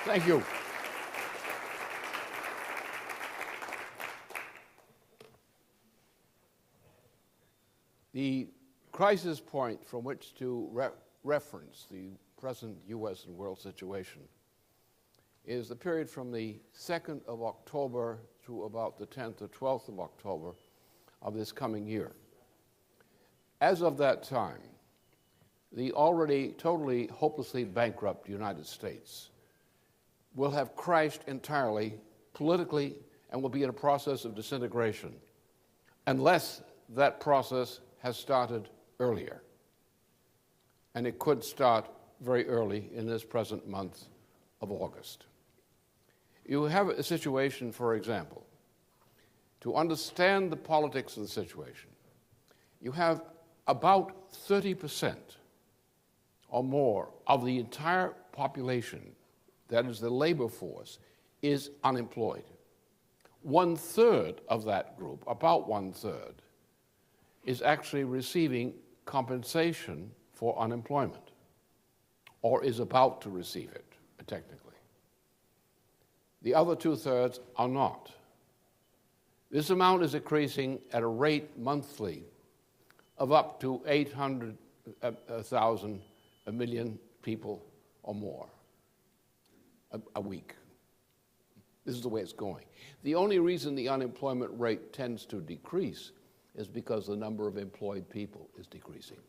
Thank you. The crisis point from which to reference the present U.S. and world situation is the period from the 2nd of October to about the 10th or 12th of October of this coming year. As of that time, the already totally hopelessly bankrupt United States will have crashed entirely politically and will be in a process of disintegration unless that process has started earlier. And it could start very early in this present month of August. You have a situation, for example, to understand the politics of the situation, you have about 30% or more of the entire population, that is the labor force, is unemployed. 1/3 of that group, about 1/3, is actually receiving compensation for unemployment, or is about to receive it, technically. The other 2/3 are not. This amount is increasing at a rate monthly of up to 800,000, a million people or more a week. This is the way it's going. The only reason the unemployment rate tends to decrease is because the number of employed people is decreasing.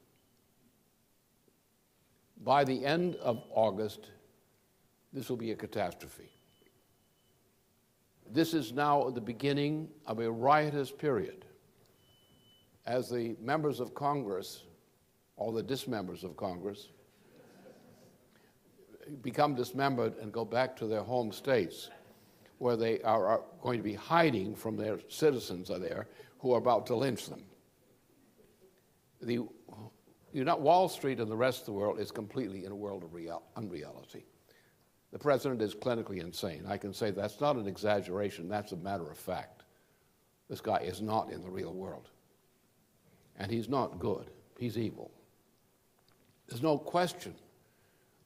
By the end of August, this will be a catastrophe. This is now the beginning of a riotous period as the members of Congress, or the dismembers of Congress, become dismembered and go back to their home states where they are going to be hiding from their citizens are there who are about to lynch them. Wall Street and the rest of the world is completely in a world of unreality. The president is clinically insane. I can say that's not an exaggeration, that's a matter of fact. This guy is not in the real world. And he's not good, he's evil. There's no question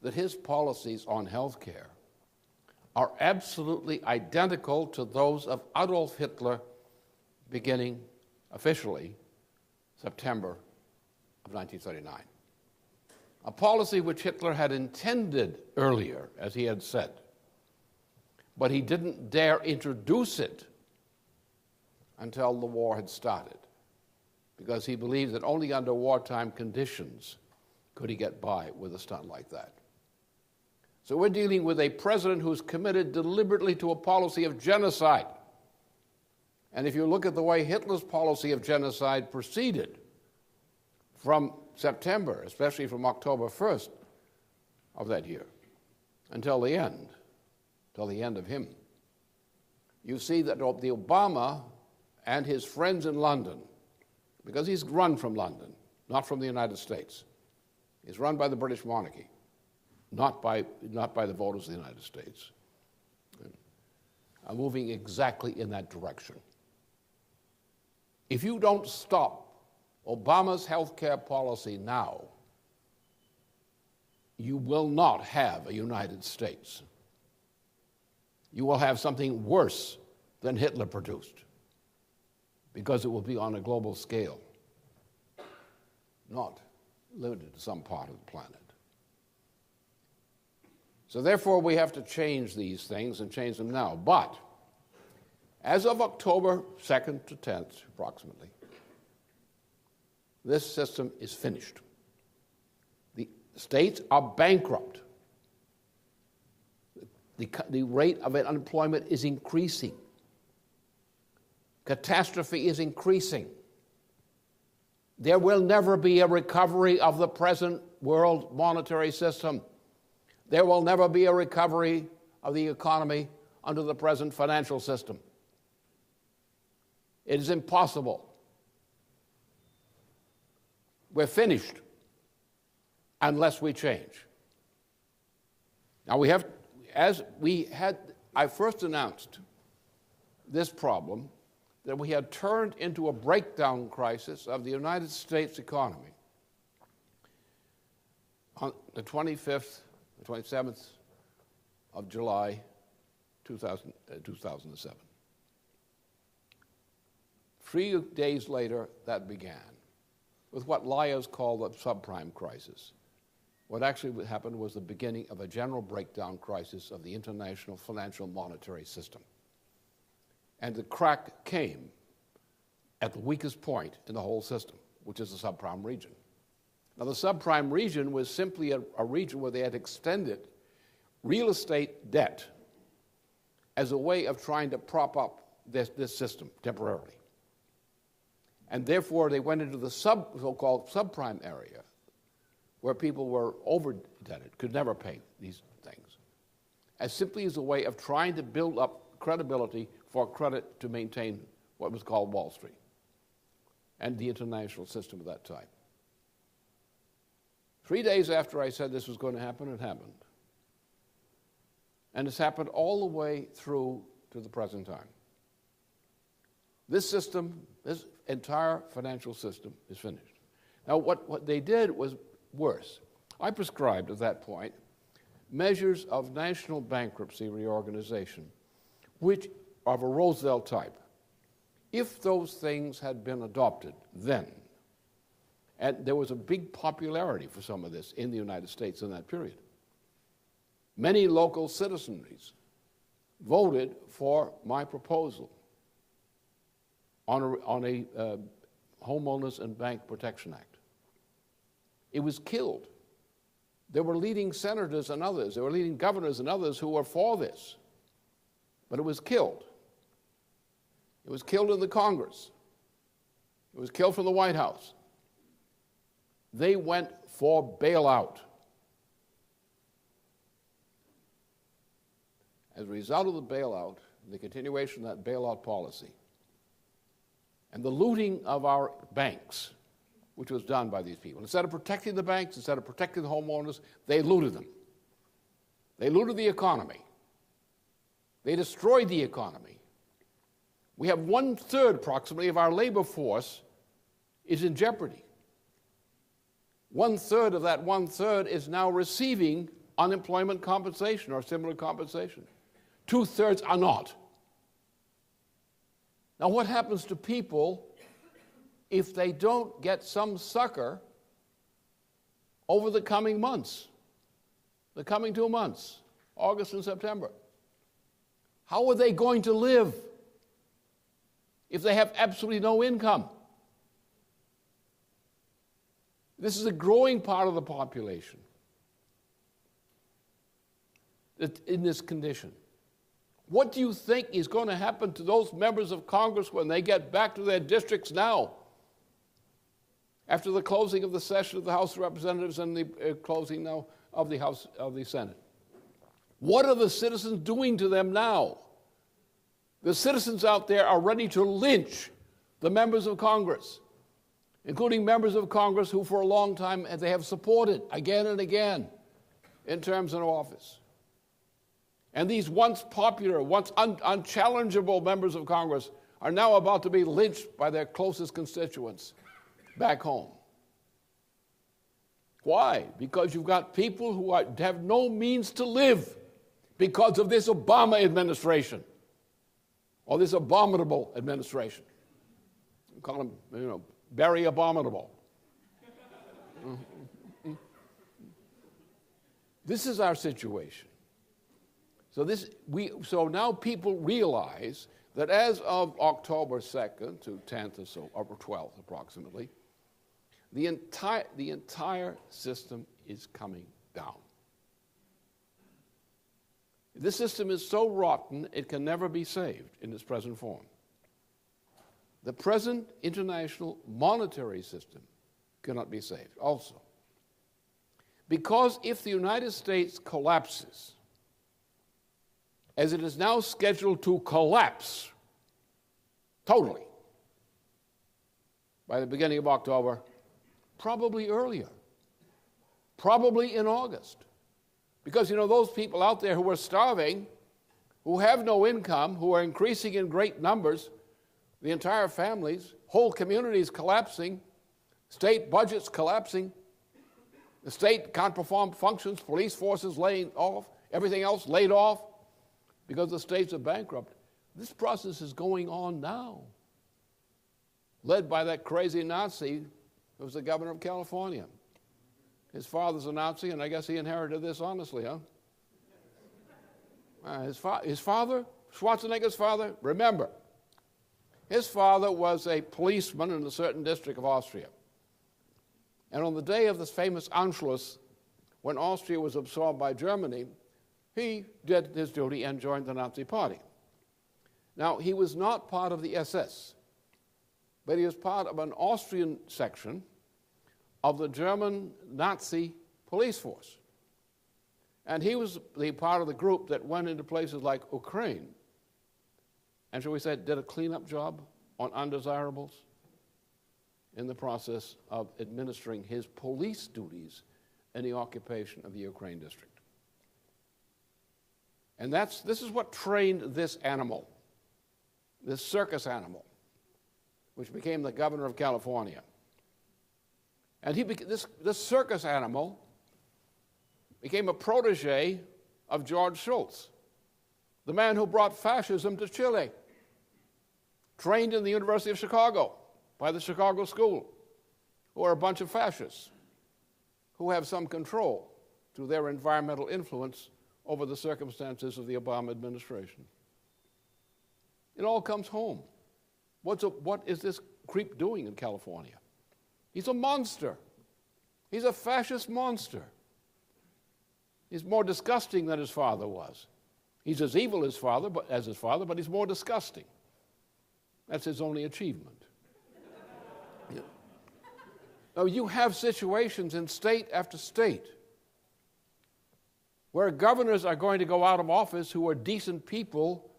that his policies on health care are absolutely identical to those of Adolf Hitler beginning officially September of 1939. A policy which Hitler had intended earlier, as he had said, but he didn't dare introduce it until the war had started, because he believed that only under wartime conditions could he get by with a stunt like that. So we're dealing with a president who's committed deliberately to a policy of genocide. And if you look at the way Hitler's policy of genocide proceeded from September, especially from October 1st of that year, until the end of him, you see that the Obama and his friends in London, because he's run from London, not from the United States. He's run by the British monarchy, not by the voters of the United States, are moving exactly in that direction. If you don't stop Obama's health care policy now, you will not have a United States. You will have something worse than Hitler produced, because it will be on a global scale, not limited to some part of the planet. So therefore, we have to change these things and change them now. But as of October 2nd to 10th, approximately, this system is finished. The states are bankrupt. The rate of unemployment is increasing. Catastrophe is increasing. There will never be a recovery of the present world monetary system. There will never be a recovery of the economy under the present financial system. It is impossible. We're finished unless we change. Now I first announced this problem that we had turned into a breakdown crisis of the United States economy on the 25th, the 27th of July 2007. 3 days later, that began with what liars call the subprime crisis. What actually happened was the beginning of a general breakdown crisis of the international financial monetary system. And the crack came at the weakest point in the whole system, which is the subprime region. Now, the subprime region was simply a region where they had extended real estate debt as a way of trying to prop up this system temporarily. And therefore, they went into the so-called subprime area, where people were over-indebted, could never pay these things, as simply as a way of trying to build up credibility for credit to maintain what was called Wall Street and the international system at that time. 3 days after I said this was going to happen, it happened. And it's happened all the way through to the present time. This system, this entire financial system is finished. Now, what they did was worse. I prescribed at that point measures of national bankruptcy reorganization, which are of a Roosevelt type. If those things had been adopted then, and there was a big popularity for some of this in the United States in that period, many local citizenries voted for my proposal on a Homeowners and Bank Protection Act. It was killed. There were leading senators and others, there were leading governors and others who were for this, but it was killed. It was killed in the Congress. It was killed from the White House. They went for bailout. As a result of the bailout, the continuation of that bailout policy, and the looting of our banks, which was done by these people. Instead of protecting the banks, instead of protecting the homeowners, they looted them. They looted the economy. They destroyed the economy. We have 1/3 approximately of our labor force is in jeopardy. 1/3 of that 1/3 is now receiving unemployment compensation or similar compensation. 2/3 are not. Now, what happens to people if they don't get some succor over the coming months, the coming 2 months, August and September? How are they going to live if they have absolutely no income? This is a growing part of the population that's in this condition. What do you think is going to happen to those members of Congress when they get back to their districts now, after the closing of the session of the House of Representatives and the closing now of the Senate? What are the citizens doing to them now? The citizens out there are ready to lynch the members of Congress, including members of Congress who for a long time they have supported again and again in terms of office. And these once popular, once unchallengeable members of Congress are now about to be lynched by their closest constituents back home. Why? Because you've got people who have no means to live because of this Obama administration or this abominable administration. We call them, very abominable. This is our situation. So now people realize that as of October 2nd to 10th or so, or 12th approximately, the entire system is coming down. This system is so rotten it can never be saved in its present form. The present international monetary system cannot be saved also. Because if the United States collapses, as it is now scheduled to collapse totally by the beginning of October, probably earlier, probably in August. Because, those people out there who are starving, who have no income, who are increasing in great numbers, the entire families, whole communities collapsing, state budgets collapsing, the state can't perform functions, police forces laying off, everything else laid off because the states are bankrupt. This process is going on now, led by that crazy Nazi who was the governor of California. His father's a Nazi, and I guess he inherited this honestly, huh? His father, Schwarzenegger's father, remember, his father was a policeman in a certain district of Austria. And on the day of this famous Anschluss, when Austria was absorbed by Germany, he did his duty and joined the Nazi Party. Now, he was not part of the SS, but he was part of an Austrian section of the German Nazi police force. And he was the part of the group that went into places like Ukraine and, shall we say, did a cleanup job on undesirables in the process of administering his police duties in the occupation of the Ukraine district. And this is what trained this animal, this circus animal, which became the governor of California. And this circus animal became a protege of George Shultz, the man who brought fascism to Chile, trained in the University of Chicago by the Chicago School, who are a bunch of fascists who have some control through their environmental influence over the circumstances of the Obama administration. It all comes home. What is this creep doing in California? He's a monster. He's a fascist monster. He's more disgusting than his father was. He's as evil as his father, but he's more disgusting. That's his only achievement. Yeah. Now, you have situations in state after state where governors are going to go out of office who are decent people,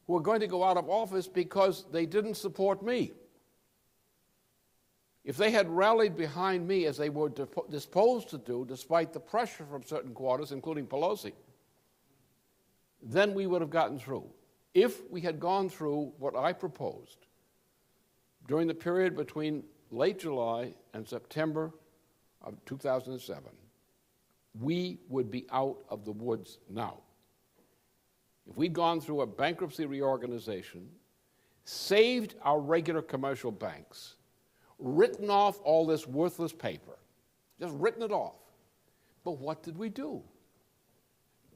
who are going to go out of office because they didn't support me. If they had rallied behind me as they were disposed to do, despite the pressure from certain quarters, including Pelosi, then we would have gotten through. If we had gone through what I proposed during the period between late July and September of 2007, we would be out of the woods now. If we'd gone through a bankruptcy reorganization, saved our regular commercial banks, written off all this worthless paper, just written it off. But what did we do?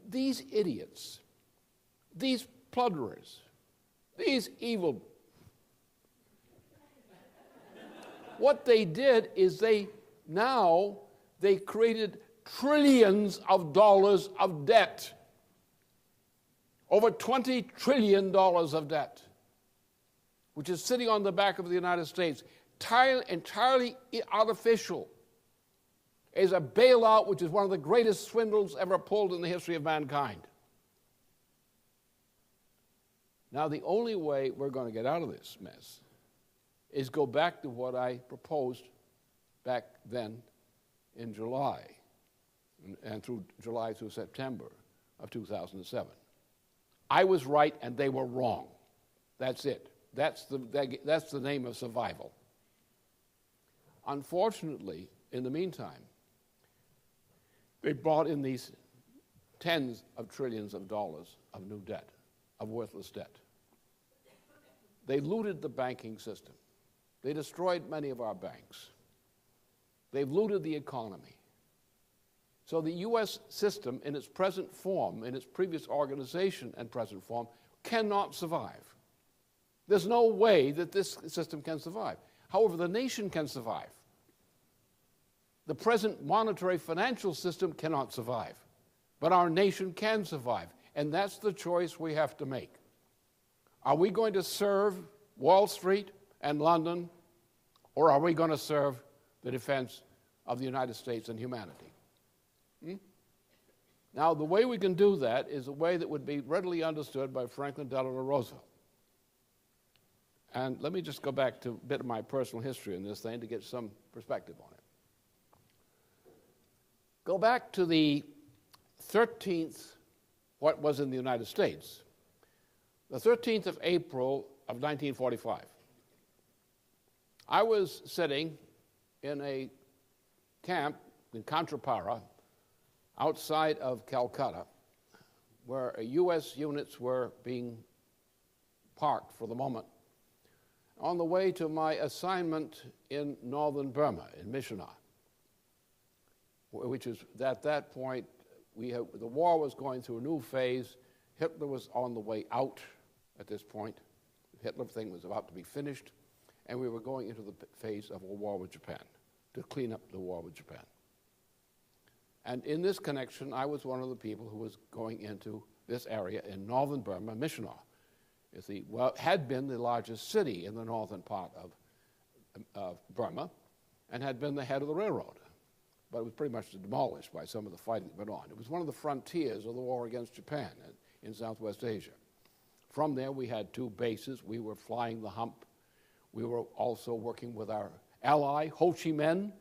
These idiots, these plunderers, these evil, what they did is they created trillions of dollars of debt, over $20 trillion of debt, which is sitting on the back of the United States, entirely artificial, is a bailout which is one of the greatest swindles ever pulled in the history of mankind. Now, the only way we're going to get out of this mess is go back to what I proposed back then in July, and through July through September of 2007. I was right and they were wrong. That's it. That's the name of survival. Unfortunately, in the meantime, they brought in these tens of trillions of dollars of new debt, of worthless debt. They looted the banking system. They destroyed many of our banks. They've looted the economy. So the U.S. system in its present form, in its previous organization and present form, cannot survive. There's no way that this system can survive. However, the nation can survive. The present monetary financial system cannot survive, but our nation can survive, and that's the choice we have to make. Are we going to serve Wall Street and London, or are we going to serve the defense of the United States and humanity? Now, the way we can do that is a way that would be readily understood by Franklin Delano Roosevelt. And let me just go back to a bit of my personal history in this thing to get some perspective on it. Go back to the 13th, what was in the United States, the 13th of April of 1945. I was sitting in a camp in Cantrapara, outside of Calcutta, where U.S. units were being parked for the moment, on the way to my assignment in northern Burma, in Myitkyina, which is, at that point, the war was going through a new phase. Hitler was on the way out at this point. The Hitler thing was about to be finished, and we were going into the phase of a war with Japan, to clean up the war with Japan. And in this connection, I was one of the people who was going into this area in northern Burma, Myitkyina. Had been the largest city in the northern part of Burma, and had been the head of the railroad. But it was pretty much demolished by some of the fighting that went on. It was one of the frontiers of the war against Japan in Southwest Asia. From there, we had 2 bases. We were flying the hump. We were also working with our ally, Ho Chi Minh,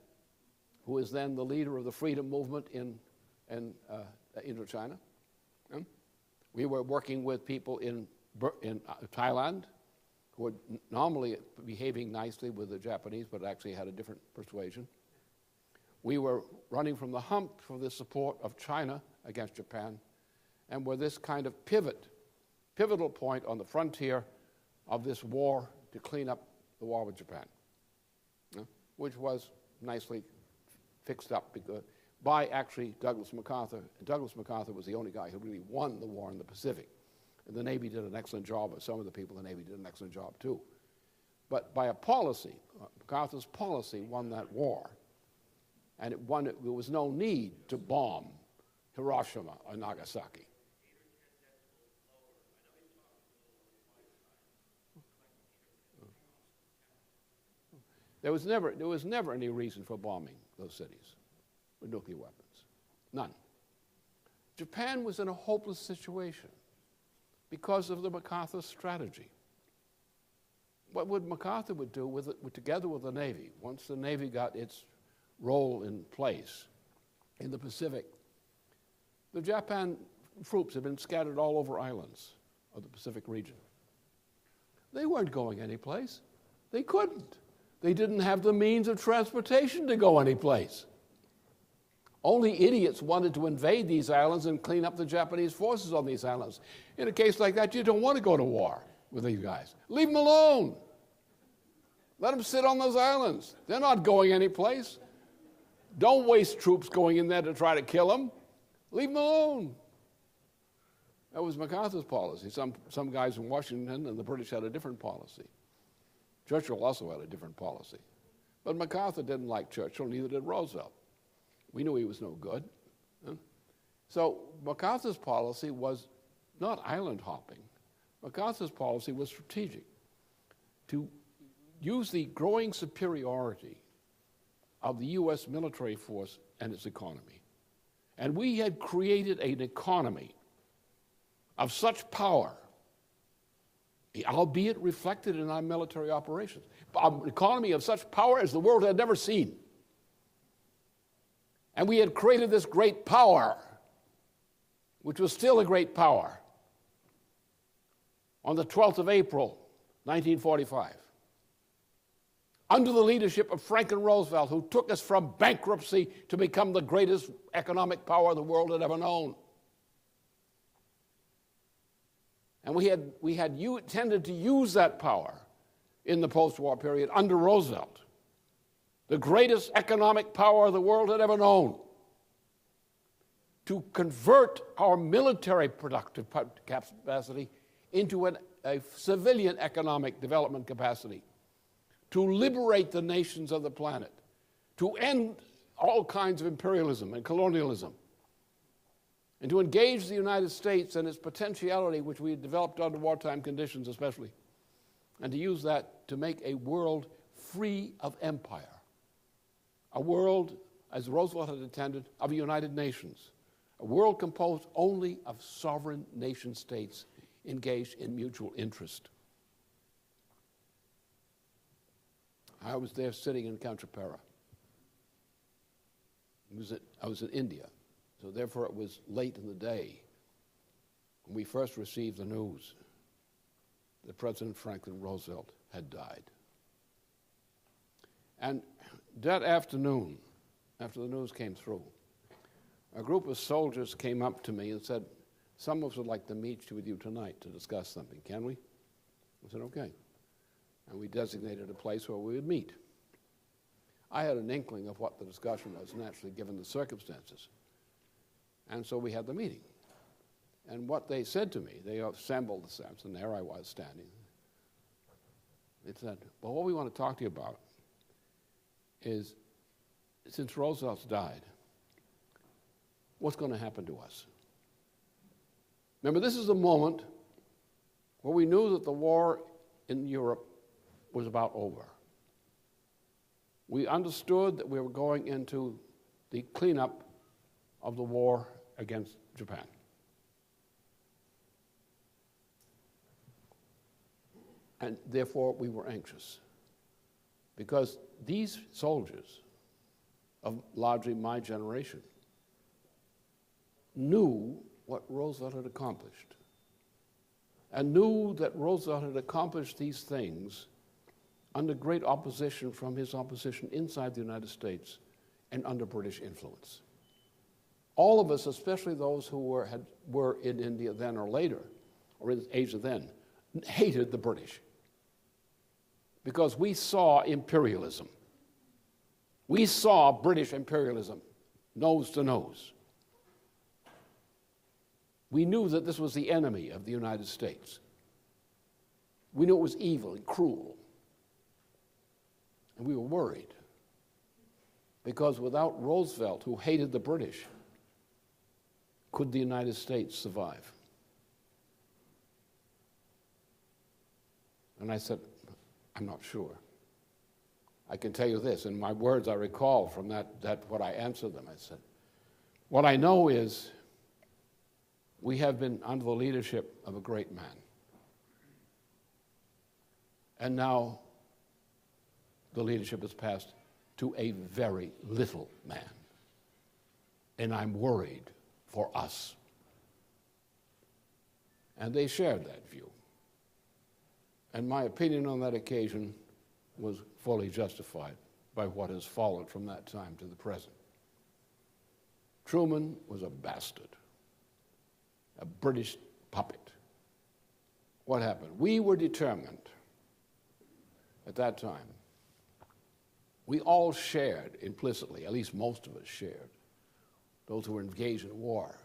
who was then the leader of the freedom movement in Indochina. We were working with people in Thailand, who were normally behaving nicely with the Japanese, but actually had a different persuasion. We were running from the hump for the support of China against Japan, and were this kind of pivotal point on the frontier of this war to clean up the war with Japan, which was nicely fixed up by actually Douglas MacArthur. Douglas MacArthur was the only guy who really won the war in the Pacific. And the Navy did an excellent job, or some of the people in the Navy did an excellent job too. But by a policy, MacArthur's policy won that war. And there was no need to bomb Hiroshima or Nagasaki. There was never any reason for bombing those cities with nuclear weapons. None. Japan was in a hopeless situation because of the MacArthur strategy. What MacArthur would do together with the Navy, once the Navy got its role in place in the Pacific, the Japan troops had been scattered all over islands of the Pacific region. They weren't going anyplace. They couldn't. They didn't have the means of transportation to go anyplace. Only idiots wanted to invade these islands and clean up the Japanese forces on these islands. In a case like that, you don't want to go to war with these guys. Leave them alone. Let them sit on those islands. They're not going anyplace. Don't waste troops going in there to try to kill them. Leave them alone. That was MacArthur's policy. Some guys in Washington and the British had a different policy. Churchill also had a different policy. But MacArthur didn't like Churchill, neither did Roosevelt. We knew he was no good. So MacArthur's policy was not island hopping. MacArthur's policy was strategic, to use the growing superiority of the U.S. military force and its economy. And we had created an economy of such power, albeit reflected in our military operations, an economy of such power as the world had never seen. And we had created this great power, which was still a great power, on the 12th of April, 1945, under the leadership of Franklin Roosevelt, who took us from bankruptcy to become the greatest economic power the world had ever known. And we had tended to use that power in the post-war period under Roosevelt, the greatest economic power the world had ever known, to convert our military productive capacity into a civilian economic development capacity, to liberate the nations of the planet, to end all kinds of imperialism and colonialism, and to engage the United States and its potentiality, which we had developed under wartime conditions especially, and to use that to make a world free of empire, a world, as Roosevelt had intended, of United Nations, a world composed only of sovereign nation states engaged in mutual interest. I was there sitting in Cantrapara. I was in India, so therefore it was late in the day when we first received the news that President Franklin Roosevelt had died. And that afternoon, after the news came through, a group of soldiers came up to me and said, some of us would like to meet with you tonight to discuss something. Can we? I said, okay. And we designated a place where we would meet. I had an inkling of what the discussion was, naturally, given the circumstances. And so we had the meeting. And what they said to me, they assembled the steps, and there I was standing. They said, well, what we want to talk to you about is, since Roosevelt's died, what's going to happen to us? Remember, this is the moment where we knew that the war in Europe was about over. We understood that we were going into the cleanup of the war against Japan. And therefore, we were anxious, because these soldiers of largely my generation knew what Roosevelt had accomplished, and knew that Roosevelt had accomplished these things under great opposition from his opposition inside the United States and under British influence. All of us, especially those who were in India then or later, or in Asia then, hated the British, because we saw imperialism. We saw British imperialism, nose to nose. We knew that this was the enemy of the United States. We knew it was evil and cruel. And we were worried, because without Roosevelt, who hated the British, could the United States survive? And I said, I'm not sure. I can tell you this, in my words I recall from that what I answered them. I said, what I know is we have been under the leadership of a great man. And now the leadership has passed to a very little man. And I'm worried for us. And they shared that view. And my opinion on that occasion was fully justified by what has followed from that time to the present. Truman was a bastard, a British puppet. What happened? We were determined at that time. We all shared implicitly, at least most of us shared, those who were engaged in war,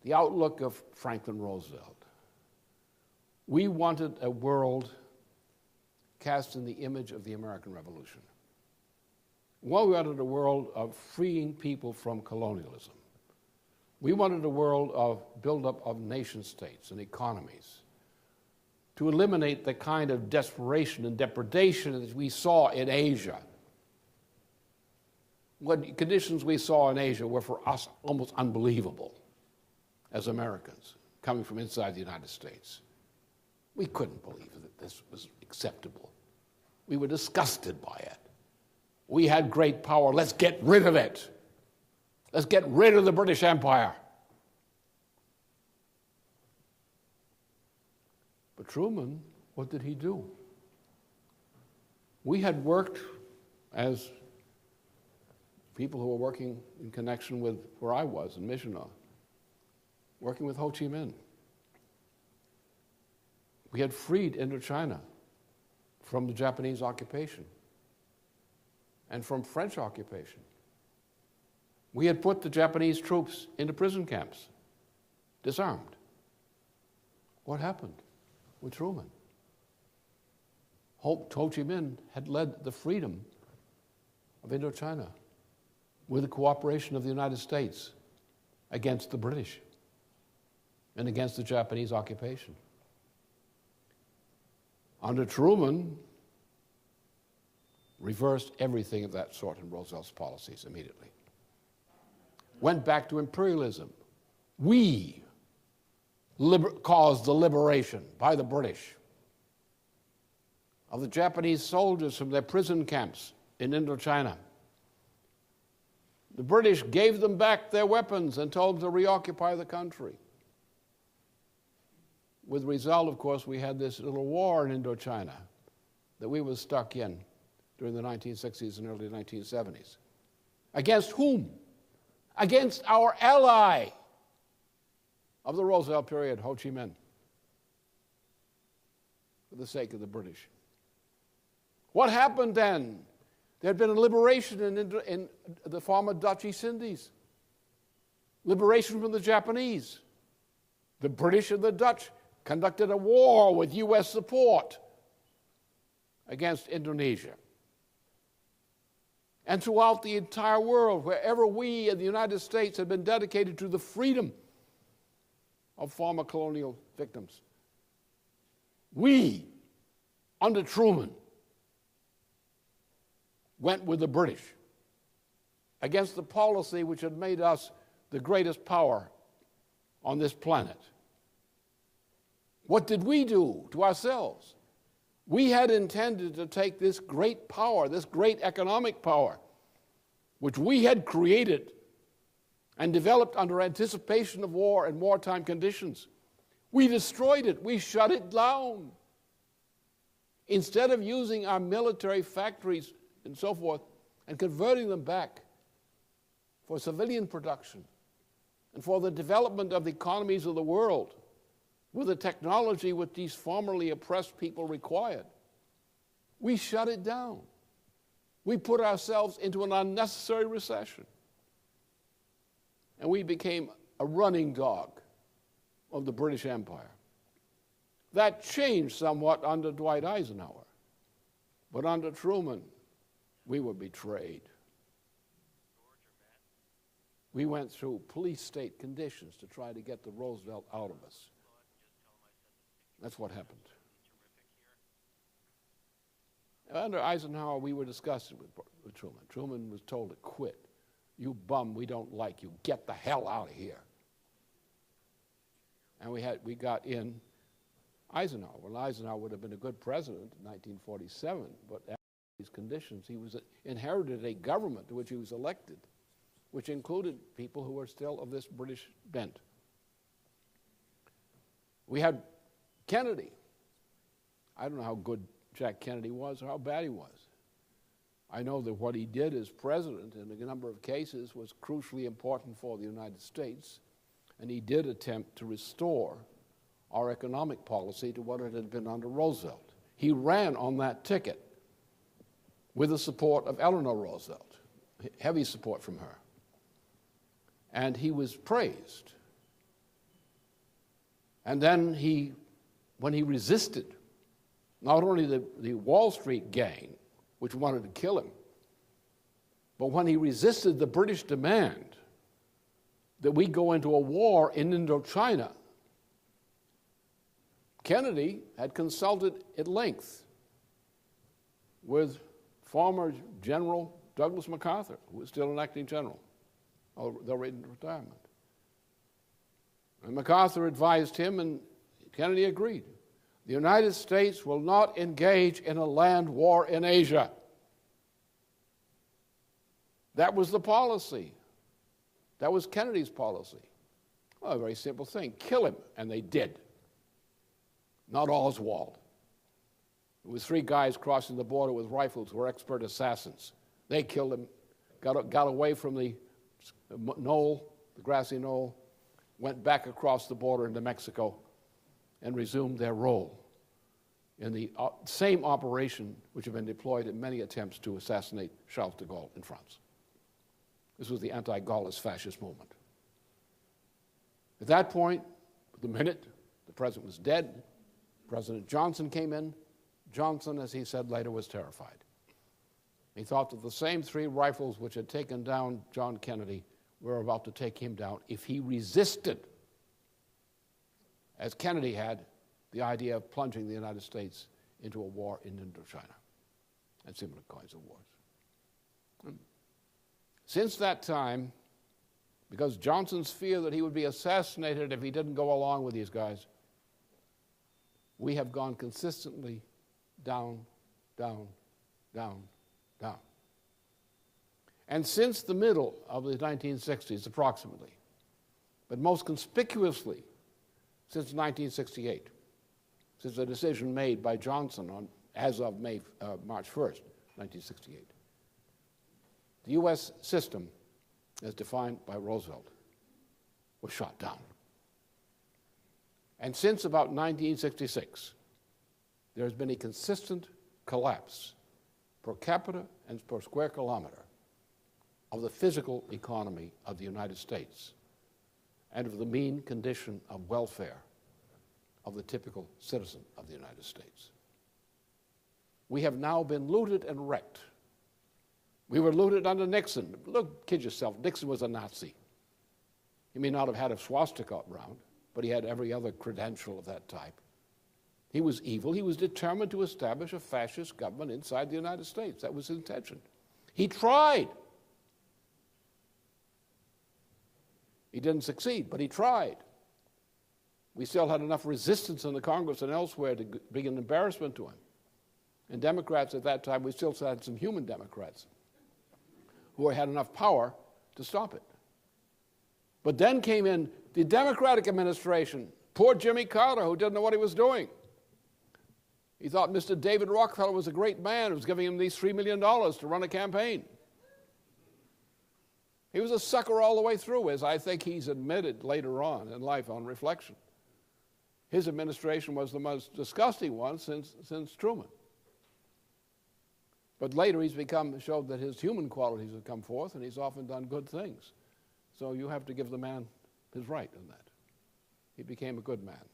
the outlook of Franklin Roosevelt. We wanted a world cast in the image of the American Revolution. We wanted a world of freeing people from colonialism. We wanted a world of buildup of nation states and economies, to eliminate the kind of desperation and depredation that we saw in Asia. What conditions we saw in Asia were for us almost unbelievable as Americans coming from inside the United States. We couldn't believe that this was acceptable. We were disgusted by it. We had great power. Let's get rid of it. Let's get rid of the British Empire. But Truman, what did he do? We had worked as people who were working in connection with where I was in Michigan, working with Ho Chi Minh. We had freed Indochina from the Japanese occupation and from French occupation. We had put the Japanese troops into prison camps, disarmed. What happened with Truman? Ho Chi Minh had led the freedom of Indochina with the cooperation of the United States against the British and against the Japanese occupation. Under Truman, reversed everything of that sort in Roosevelt's policies immediately. Went back to imperialism. We caused the liberation by the British of the Japanese soldiers from their prison camps in Indochina. The British gave them back their weapons and told them to reoccupy the country. With the result, of course, we had this little war in Indochina that we were stuck in during the 1960s and early 1970s. Against whom? against our ally of the Roosevelt period, Ho Chi Minh, for the sake of the British. What happened then? There had been a liberation in the former Dutch East Indies, liberation from the Japanese. The British and the Dutch conducted a war with U.S. support against Indonesia. And throughout the entire world, wherever we in the United States had been dedicated to the freedom of former colonial victims, we, under Truman, went with the British against the policy which had made us the greatest power on this planet. What did we do to ourselves? We had intended to take this great power, this great economic power, which we had created and developed under anticipation of war and wartime conditions. We destroyed it. We shut it down. Instead of using our military factories and so forth and converting them back for civilian production and for the development of the economies of the world with the technology which these formerly oppressed people required, we shut it down. We put ourselves into an unnecessary recession. And we became a running dog of the British Empire. That changed somewhat under Dwight Eisenhower. But under Truman, we were betrayed. We went through police state conditions to try to get the Roosevelt out of us. That's what happened. Under Eisenhower, we were discussing with Truman. Truman was told to quit. You bum, we don't like you. Get the hell out of here. And we got in Eisenhower. Well, Eisenhower would have been a good president in 1947, but after these conditions, he inherited a government to which he was elected, which included people who were still of this British bent. We had Kennedy. I don't know how good Jack Kennedy was or how bad he was. I know that what he did as president in a number of cases was crucially important for the United States, and he did attempt to restore our economic policy to what it had been under Roosevelt. He ran on that ticket with the support of Eleanor Roosevelt, heavy support from her. And he was praised. And then when he resisted not only the Wall Street gang, which wanted to kill him, but when he resisted the British demand that we go into a war in Indochina, Kennedy had consulted at length with former General Douglas MacArthur, who was still an acting general, although in retirement. And MacArthur advised him, and Kennedy agreed. The United States will not engage in a land war in Asia. That was the policy. That was Kennedy's policy. Well, a very simple thing. Kill him, and they did. Not Oswald. It was 3 guys crossing the border with rifles who were expert assassins. They killed him, got away from the knoll, the grassy knoll, went back across the border into Mexico, and resumed their role in the same operation which had been deployed in many attempts to assassinate Charles de Gaulle in France. This was the anti-Gaullist fascist movement. At that point, the minute the president was dead, President Johnson came in. Johnson, as he said later, was terrified. He thought that the same 3 rifles which had taken down John Kennedy were about to take him down if he resisted, as Kennedy had, the idea of plunging the United States into a war in Indochina and similar kinds of wars. Since that time, because Johnson's fear that he would be assassinated if he didn't go along with these guys, we have gone consistently down, down, down, down. And since the middle of the 1960s, approximately, but most conspicuously since 1968, since a decision made by Johnson as of March 1st, 1968, the U.S. system as defined by Roosevelt, was shot down. And since about 1966, there has been a consistent collapse per capita and per square kilometer of the physical economy of the United States and of the mean condition of welfare of the typical citizen of the United States. We have now been looted and wrecked. We were looted under Nixon. Look, kid yourself, Nixon was a Nazi. He may not have had a swastika around, but he had every other credential of that type. He was evil. He was determined to establish a fascist government inside the United States. That was his intention. He tried. He didn't succeed, but he tried. We still had enough resistance in the Congress and elsewhere to bring an embarrassment to him. And Democrats at that time, we still had some human Democrats who had enough power to stop it. But then came in the Democratic administration, poor Jimmy Carter, who didn't know what he was doing. He thought Mr. David Rockefeller was a great man who was giving him these $3 million to run a campaign. He was a sucker all the way through, as I think he's admitted later on in life on reflection. His administration was the most disgusting one since Truman. But later he's showed that his human qualities have come forth, and he's often done good things. So you have to give the man his right in that. He became a good man.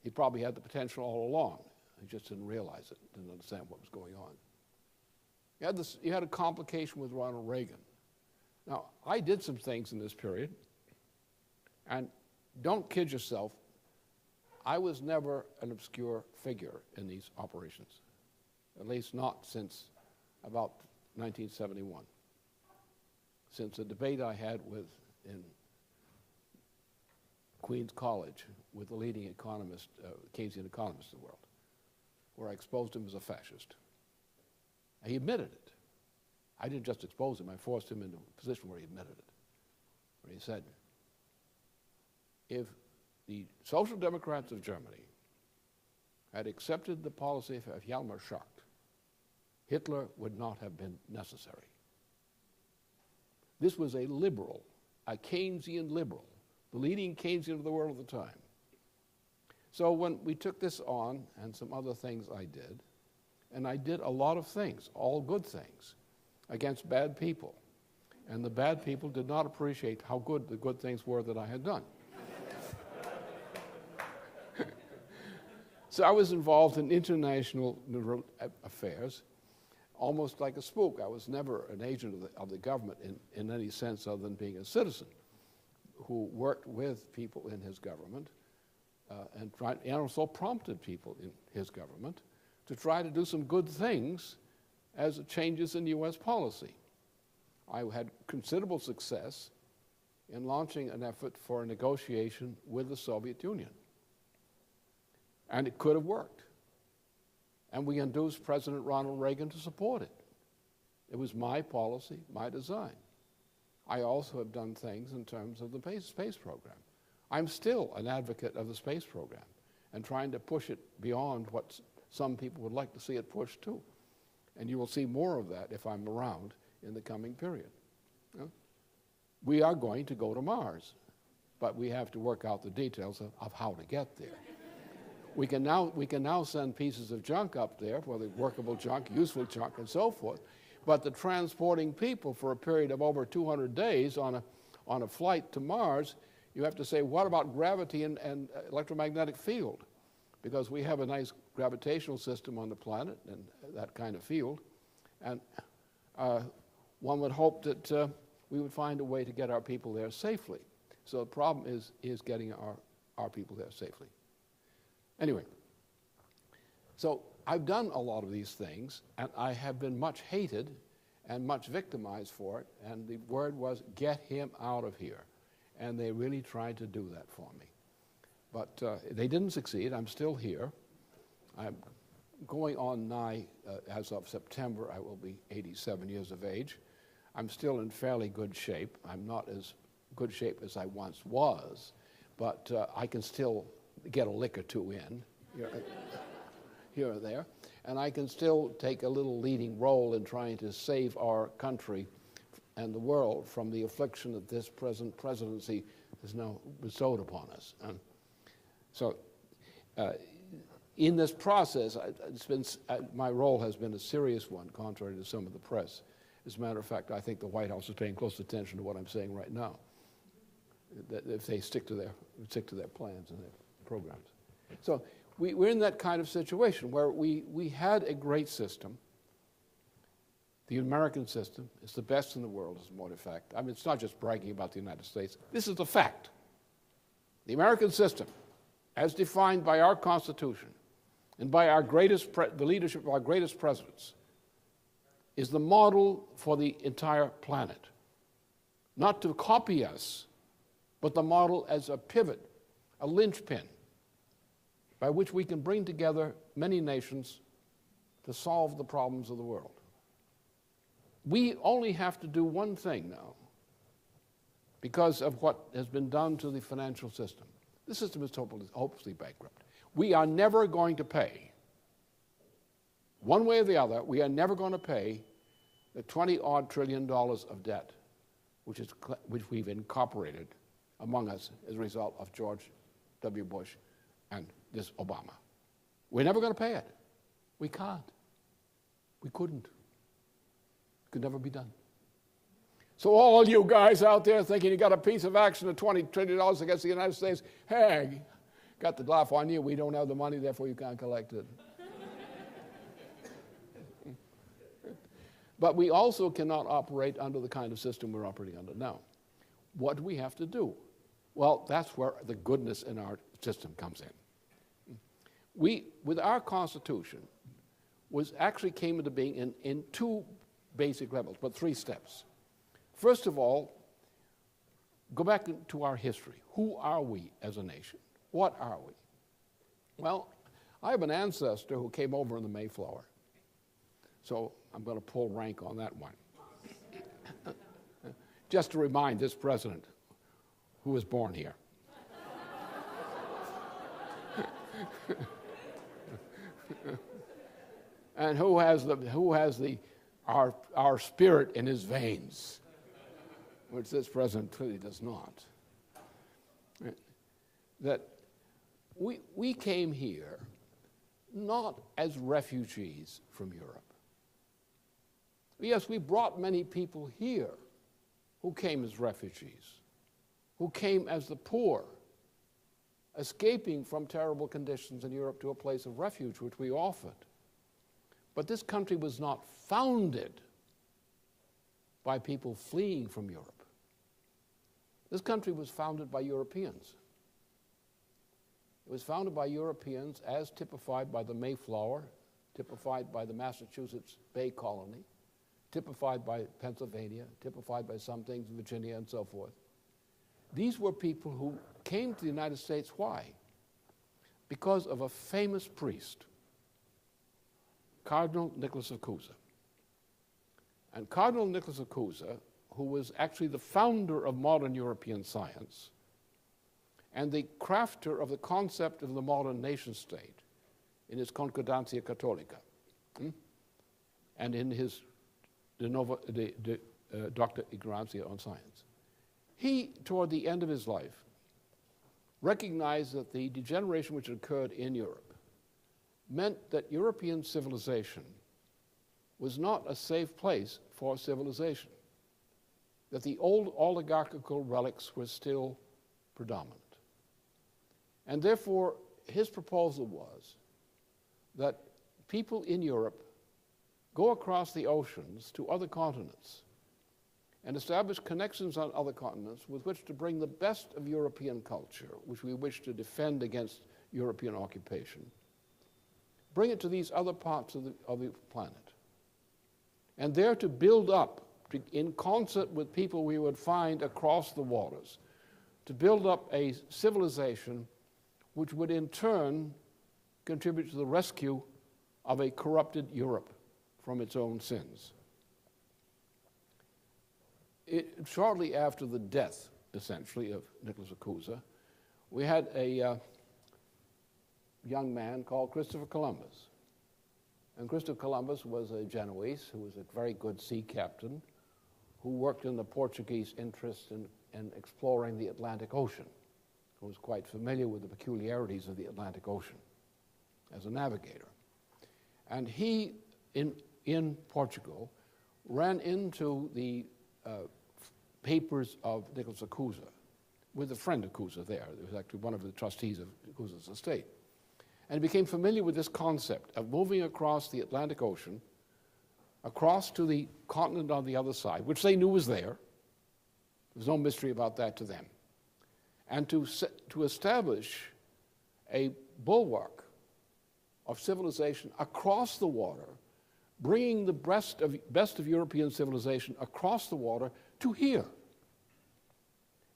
He probably had the potential all along. He just didn't realize it, didn't understand what was going on. You had a complication with Ronald Reagan. Now, I did some things in this period, and don't kid yourself, I was never an obscure figure in these operations, at least not since about 1971, since a debate I had in Queens College with the leading economist, Keynesian economist in the world, where I exposed him as a fascist. And he admitted it. I didn't just expose him, I forced him into a position where he admitted it. Where he said, if the Social Democrats of Germany had accepted the policy of Hjalmar Schacht, Hitler would not have been necessary. This was a liberal, a Keynesian liberal, the leading Keynesian of the world at the time. So when we took this on, and some other things I did, and I did a lot of things, all good things, against bad people. And the bad people did not appreciate how good the good things were that I had done. So I was involved in international affairs, almost like a spook. I was never an agent of the government in any sense other than being a citizen who worked with people in his government and also prompted people in his government to try to do some good things as changes in U.S. policy. I had considerable success in launching an effort for a negotiation with the Soviet Union. And it could have worked. And we induced President Ronald Reagan to support it. It was my policy, my design. I also have done things in terms of the space program. I'm still an advocate of the space program and trying to push it beyond what some people would like to see it pushed to. And you will see more of that if I'm around in the coming period. We are going to go to Mars, but we have to work out the details of how to get there. We can now send pieces of junk up there, whether workable junk, useful junk, and so forth. But the transporting people for a period of over 200 days on a flight to Mars, you have to say, what about gravity and electromagnetic field? Because we have a nice gravitational system on the planet and that kind of field. And one would hope that we would find a way to get our people there safely. So the problem is getting our people there safely. Anyway, so I've done a lot of these things, and I have been much hated and much victimized for it, and the word was, get him out of here. And they really tried to do that for me. But they didn't succeed. I'm still here. I'm going on nigh, as of September, I will be 87 years of age. I'm still in fairly good shape. I'm not as good shape as I once was, but I can still get a lick or two in here or there, and I can still take a little leading role in trying to save our country and the world from the affliction that this present presidency has now bestowed upon us. In this process, my role has been a serious one, contrary to some of the press. As a matter of fact, I think the White House is paying close attention to what I'm saying right now, that if they stick to their plans and their programs. So we're in that kind of situation where we had a great system. The American system is the best in the world, as a matter of fact. I mean, it's not just bragging about the United States. This is the fact. The American system, as defined by our Constitution and by the leadership of our greatest presidents, is the model for the entire planet. Not to copy us, but the model as a pivot, a linchpin, by which we can bring together many nations to solve the problems of the world. We only have to do one thing now because of what has been done to the financial system. The system is hopelessly bankrupt. We are never going to pay, one way or the other, we are never going to pay the $20-odd trillion of debt which we've incorporated among us as a result of George W. Bush and this Obama. We're never going to pay it. We can't. We couldn't. It could never be done. So all you guys out there thinking you got a piece of action of $20 trillion against the United States, hey, got the laugh on you. We don't have the money, therefore you can't collect it. But we also cannot operate under the kind of system we're operating under now. What do we have to do? Well, that's where the goodness in our system comes in. With our Constitution, actually came into being in two basic levels, but three steps. First of all, go back to our history. Who are we as a nation? What are we? Well, I have an ancestor who came over in the Mayflower, so I'm going to pull rank on that one. Just to remind this president who was born here. And who has our spirit in his veins, which this president clearly does not. That we came here not as refugees from Europe. Yes, we brought many people here who came as refugees, who came as the poor, escaping from terrible conditions in Europe to a place of refuge, which we offered. But this country was not founded by people fleeing from Europe. This country was founded by Europeans. It was founded by Europeans as typified by the Mayflower, typified by the Massachusetts Bay Colony, typified by Pennsylvania, typified by some things in Virginia and so forth. These were people who came to the United States. Why? Because of a famous priest, Cardinal Nicholas of Cusa. And Cardinal Nicholas of Cusa, who was actually the founder of modern European science and the crafter of the concept of the modern nation state in his Concordancia Catholica and in his Doctor Ignorantia on Science. He, toward the end of his life, recognized that the degeneration which had occurred in Europe meant that European civilization was not a safe place for civilization, that the old oligarchical relics were still predominant. And therefore, his proposal was that people in Europe go across the oceans to other continents and establish connections on other continents with which to bring the best of European culture, which we wish to defend against European occupation, bring it to these other parts of the planet, and there to build up, in concert with people we would find across the waters, to build up a civilization which would in turn contribute to the rescue of a corrupted Europe from its own sins. Shortly after the death, essentially, of Nicholas of Cusa, we had a young man called Christopher Columbus. And Christopher Columbus was a Genoese who was a very good sea captain, who worked in the Portuguese interest in exploring the Atlantic Ocean, who was quite familiar with the peculiarities of the Atlantic Ocean as a navigator. And he, in Portugal, ran into the papers of Nicholas of Cusa, with a friend of Cusa there. He was actually one of the trustees of Cusa's estate. And he became familiar with this concept of moving across the Atlantic Ocean, across to the continent on the other side, which they knew was there. There was no mystery about that to them. And to establish a bulwark of civilization across the water, bringing the best of European civilization across the water to here.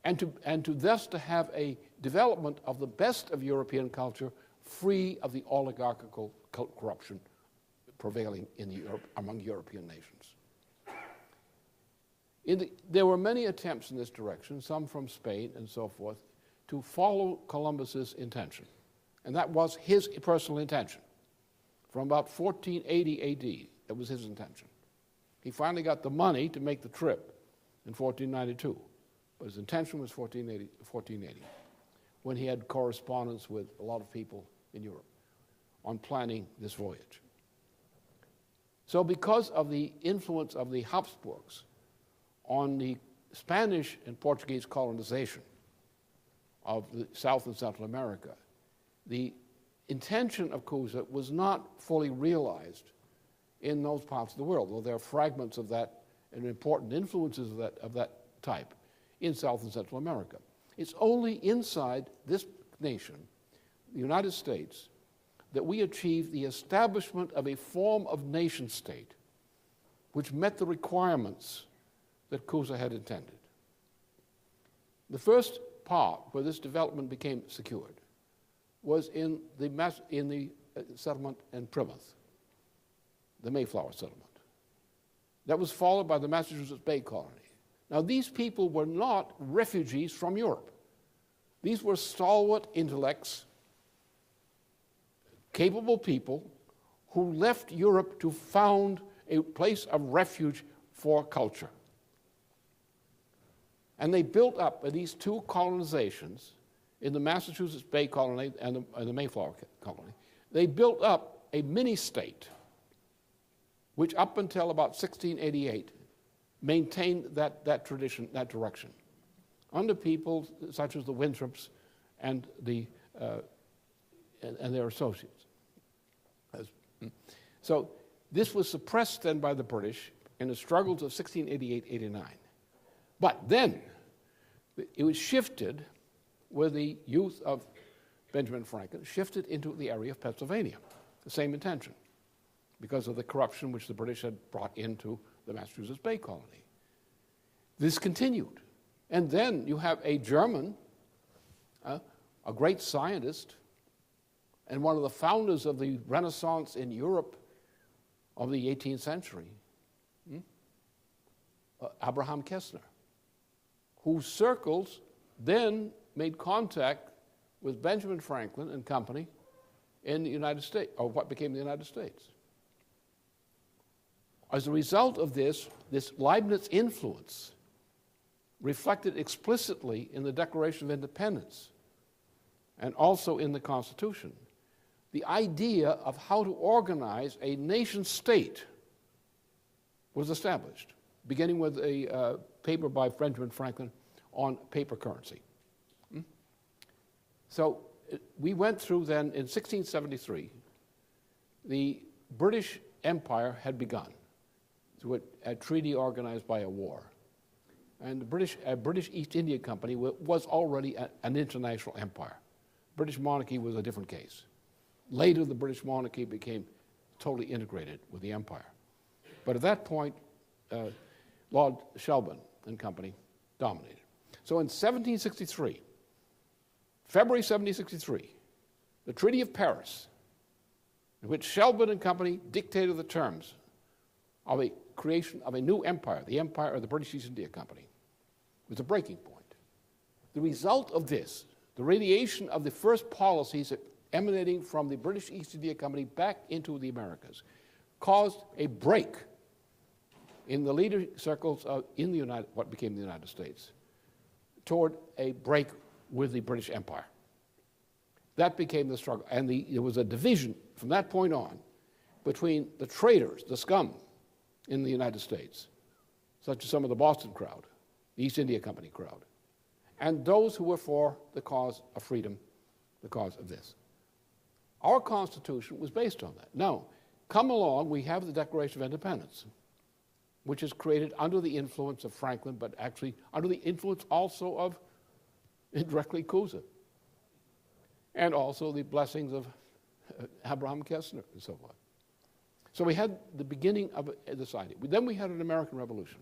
And to thus to have a development of the best of European culture free of the oligarchical corruption prevailing among European nations. There were many attempts in this direction, some from Spain and so forth, to follow Columbus's intention. And that was his personal intention. From about 1480 AD, that was his intention. He finally got the money to make the trip in 1492. But his intention was 1480, when he had correspondence with a lot of people in Europe on planning this voyage. So because of the influence of the Habsburgs on the Spanish and Portuguese colonization of the South and Central America, the intention of Cusa was not fully realized in those parts of the world, though there are fragments of that and important influences of that type in South and Central America. It's only inside this nation, the United States, that we achieved the establishment of a form of nation state which met the requirements that Cusa had intended. The first part where this development became secured was in the settlement in Plymouth, the Mayflower settlement. That was followed by the Massachusetts Bay Colony. Now, these people were not refugees from Europe. These were stalwart intellects, capable people who left Europe to found a place of refuge for culture. And they built up these two colonizations in the Massachusetts Bay Colony and the Mayflower Colony. They built up a mini-state which up until about 1688 maintained that tradition, that direction, under people such as the Winthrops and their associates. So this was suppressed then by the British in the struggles of 1688-89. But then it was shifted with the youth of Benjamin Franklin, shifted into the area of Pennsylvania, the same intention, because of the corruption which the British had brought into the Massachusetts Bay Colony. This continued. And then you have a German, a great scientist, and one of the founders of the Renaissance in Europe of the 18th century, Abraham Kessner, whose circles then made contact with Benjamin Franklin and company in the United States, or what became the United States. As a result of this Leibniz influence reflected explicitly in the Declaration of Independence and also in the Constitution, the idea of how to organize a nation state was established, beginning with a paper by Benjamin Franklin on paper currency. So we went through then, in 1673, the British Empire had begun through a treaty organized by a war. And the British East India Company was already an international empire. British monarchy was a different case. Later, the British monarchy became totally integrated with the empire. But at that point, Lord Shelburne and company dominated. So in 1763, February 1763, the Treaty of Paris, in which Shelburne and company dictated the terms of a creation of a new empire, the empire of the British East India Company, was a breaking point. The result of this, the radiation of the first policies emanating from the British East India Company back into the Americas, caused a break in the leader circles in what became the United States toward a break with the British Empire. That became the struggle. And there was a division from that point on between the traitors, the scum in the United States, such as some of the Boston crowd, the East India Company crowd, and those who were for the cause of freedom, the cause of this. Our Constitution was based on that. Now, come along, we have the Declaration of Independence, which is created under the influence of Franklin, but actually under the influence also of, indirectly, Cusa, and also the blessings of Abraham Kessler and so forth. So we had the beginning of this idea. Then we had an American Revolution,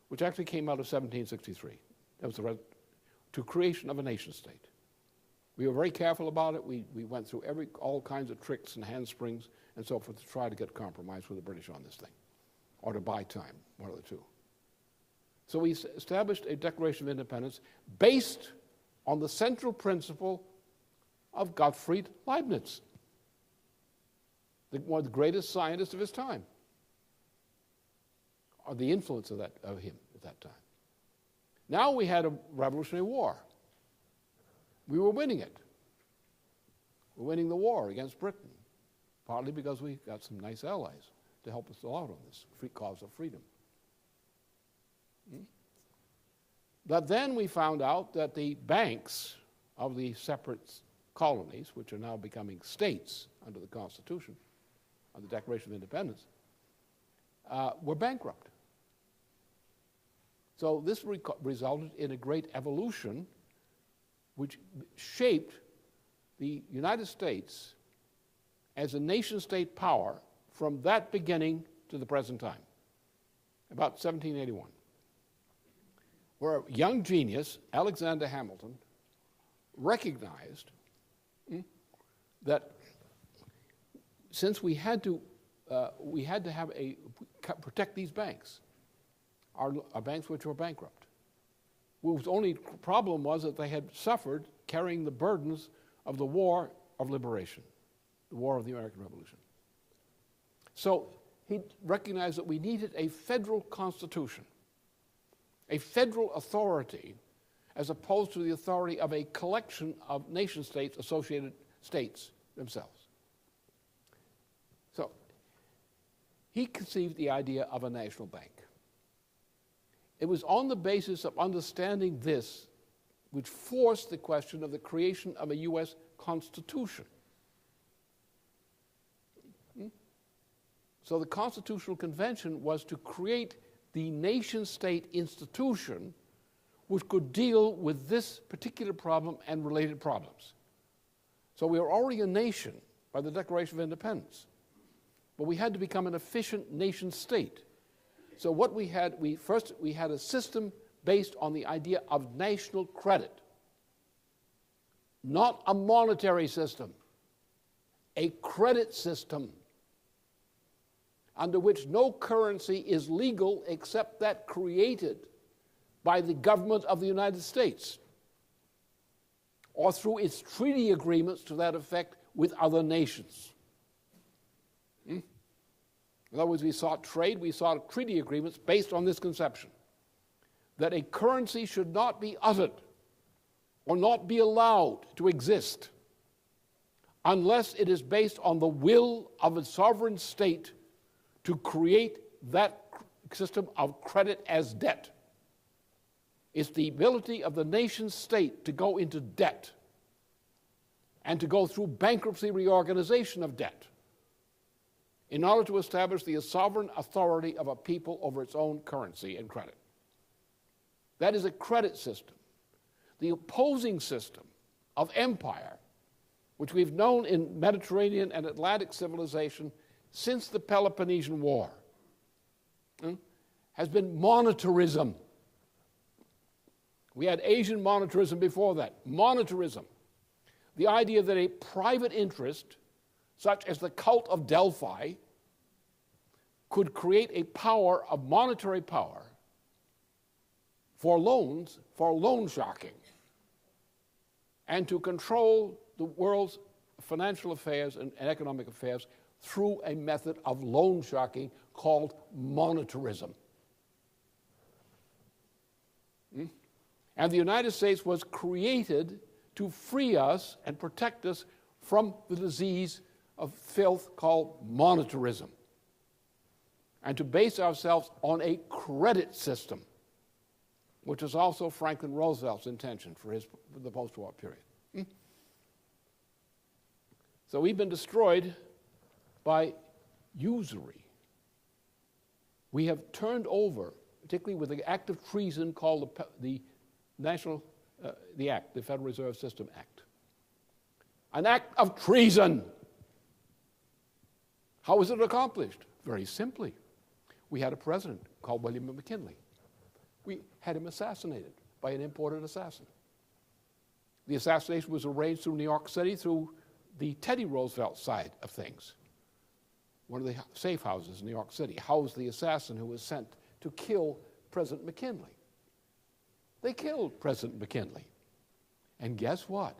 which actually came out of 1763. That was to creation of a nation state. We were very careful about it. We went through all kinds of tricks and handsprings and so forth to try to get compromise with the British on this thing, or to buy time, one of the two. So we established a Declaration of Independence based on the central principle of Gottfried Leibniz, one of the greatest scientists of his time, or the influence of him at that time. Now we had a Revolutionary War. We were winning it. We're winning the war against Britain, partly because we got some nice allies to help us out on this cause of freedom. But then we found out that the banks of the separate colonies, which are now becoming states under the Constitution, under the Declaration of Independence, were bankrupt. So this resulted in a great evolution which shaped the United States as a nation-state power from that beginning to the present time, about 1781, where a young genius, Alexander Hamilton, recognized that since we had to protect these banks, our banks which were bankrupt. The only problem was that they had suffered carrying the burdens of the War of Liberation, the War of the American Revolution. So he recognized that we needed a federal constitution, a federal authority, as opposed to the authority of a collection of nation-states, associated states themselves. So he conceived the idea of a national bank. It was on the basis of understanding this which forced the question of the creation of a U.S. Constitution. So the Constitutional Convention was to create the nation-state institution which could deal with this particular problem and related problems. So we were already a nation by the Declaration of Independence, but we had to become an efficient nation-state. So what we had a system based on the idea of national credit, not a monetary system, a credit system under which no currency is legal except that created by the government of the United States or through its treaty agreements to that effect with other nations. In other words, we sought trade, we sought treaty agreements based on this conception that a currency should not be uttered or not be allowed to exist unless it is based on the will of a sovereign state to create that system of credit as debt. It's the ability of the nation state to go into debt and to go through bankruptcy reorganization of debt in order to establish the sovereign authority of a people over its own currency and credit. That is a credit system. The opposing system of empire, which we've known in Mediterranean and Atlantic civilization since the Peloponnesian War, has been monetarism. We had Asian monetarism before that. Monetarism, the idea that a private interest, such as the cult of Delphi, could create a power of monetary power for loans, for loan sharking, and to control the world's financial affairs and economic affairs through a method of loan sharking called monetarism. And the United States was created to free us and protect us from the disease of filth called monetarism, and to base ourselves on a credit system, which was also Franklin Roosevelt's intention for the post-war period. So we've been destroyed by usury. We have turned over, particularly with the act of treason called the Federal Reserve System Act. An act of treason. How was it accomplished? Very simply. We had a president called William McKinley. We had him assassinated by an imported assassin. The assassination was arranged through New York City through the Teddy Roosevelt side of things. One of the safe houses in New York City housed the assassin who was sent to kill President McKinley. They killed President McKinley. And guess what?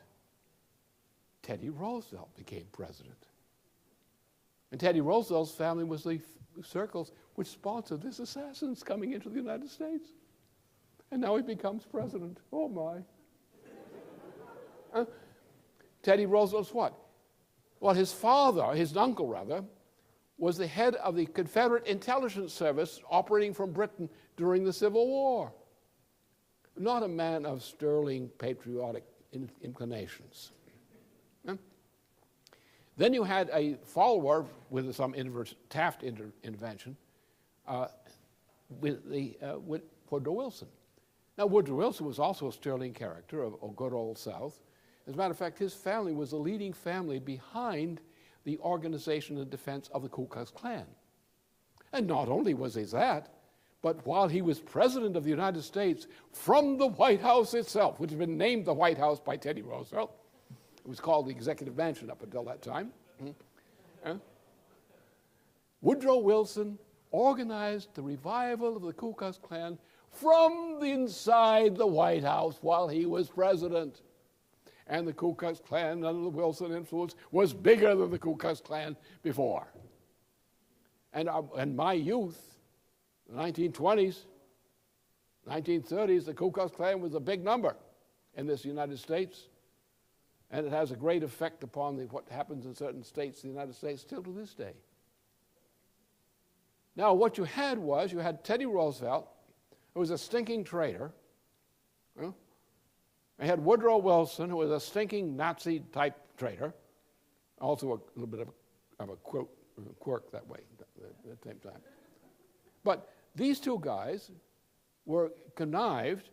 Teddy Roosevelt became president. And Teddy Roosevelt's family was the circles which sponsored this assassin's coming into the United States. And now he becomes president. Oh, my. Teddy Roosevelt's what? Well, his father, his uncle rather, was the head of the Confederate Intelligence Service operating from Britain during the Civil War. Not a man of sterling patriotic inclinations. Then you had a follower with some Taft intervention with Woodrow Wilson. Now, Woodrow Wilson was also a sterling character of good old South. As a matter of fact, his family was the leading family behind the organization and defense of the Ku Klux Klan. And not only was he that, but while he was president of the United States, from the White House itself, which had been named the White House by Teddy Roosevelt, it was called the Executive Mansion up until that time, Woodrow Wilson organized the revival of the Ku Klux Klan from inside the White House while he was president. And the Ku Klux Klan, under the Wilson influence, was bigger than the Ku Klux Klan before. And in my youth, the 1920s, 1930s, the Ku Klux Klan was a big number in this United States. And it has a great effect upon what happens in certain states in the United States still to this day. Now, what you had Teddy Roosevelt, who was a stinking traitor. I had Woodrow Wilson, who was a stinking Nazi-type traitor, also a little bit of a quirk that way at the same time. But these two guys were connived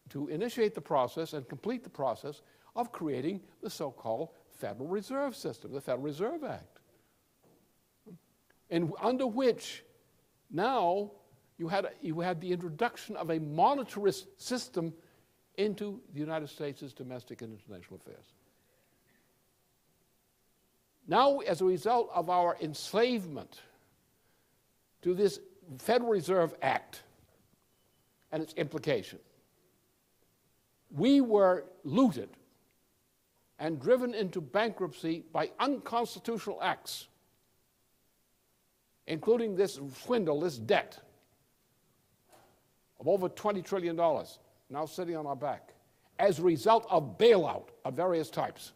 to initiate the process and complete the process of creating the so-called Federal Reserve System, the Federal Reserve Act, and under which now you had the introduction of a monetarist system into the United States' domestic and international affairs. Now, as a result of our enslavement to this Federal Reserve Act and its implication, we were looted and driven into bankruptcy by unconstitutional acts, including this swindle, this debt of over $20 trillion now sitting on our back, as a result of bailout of various types,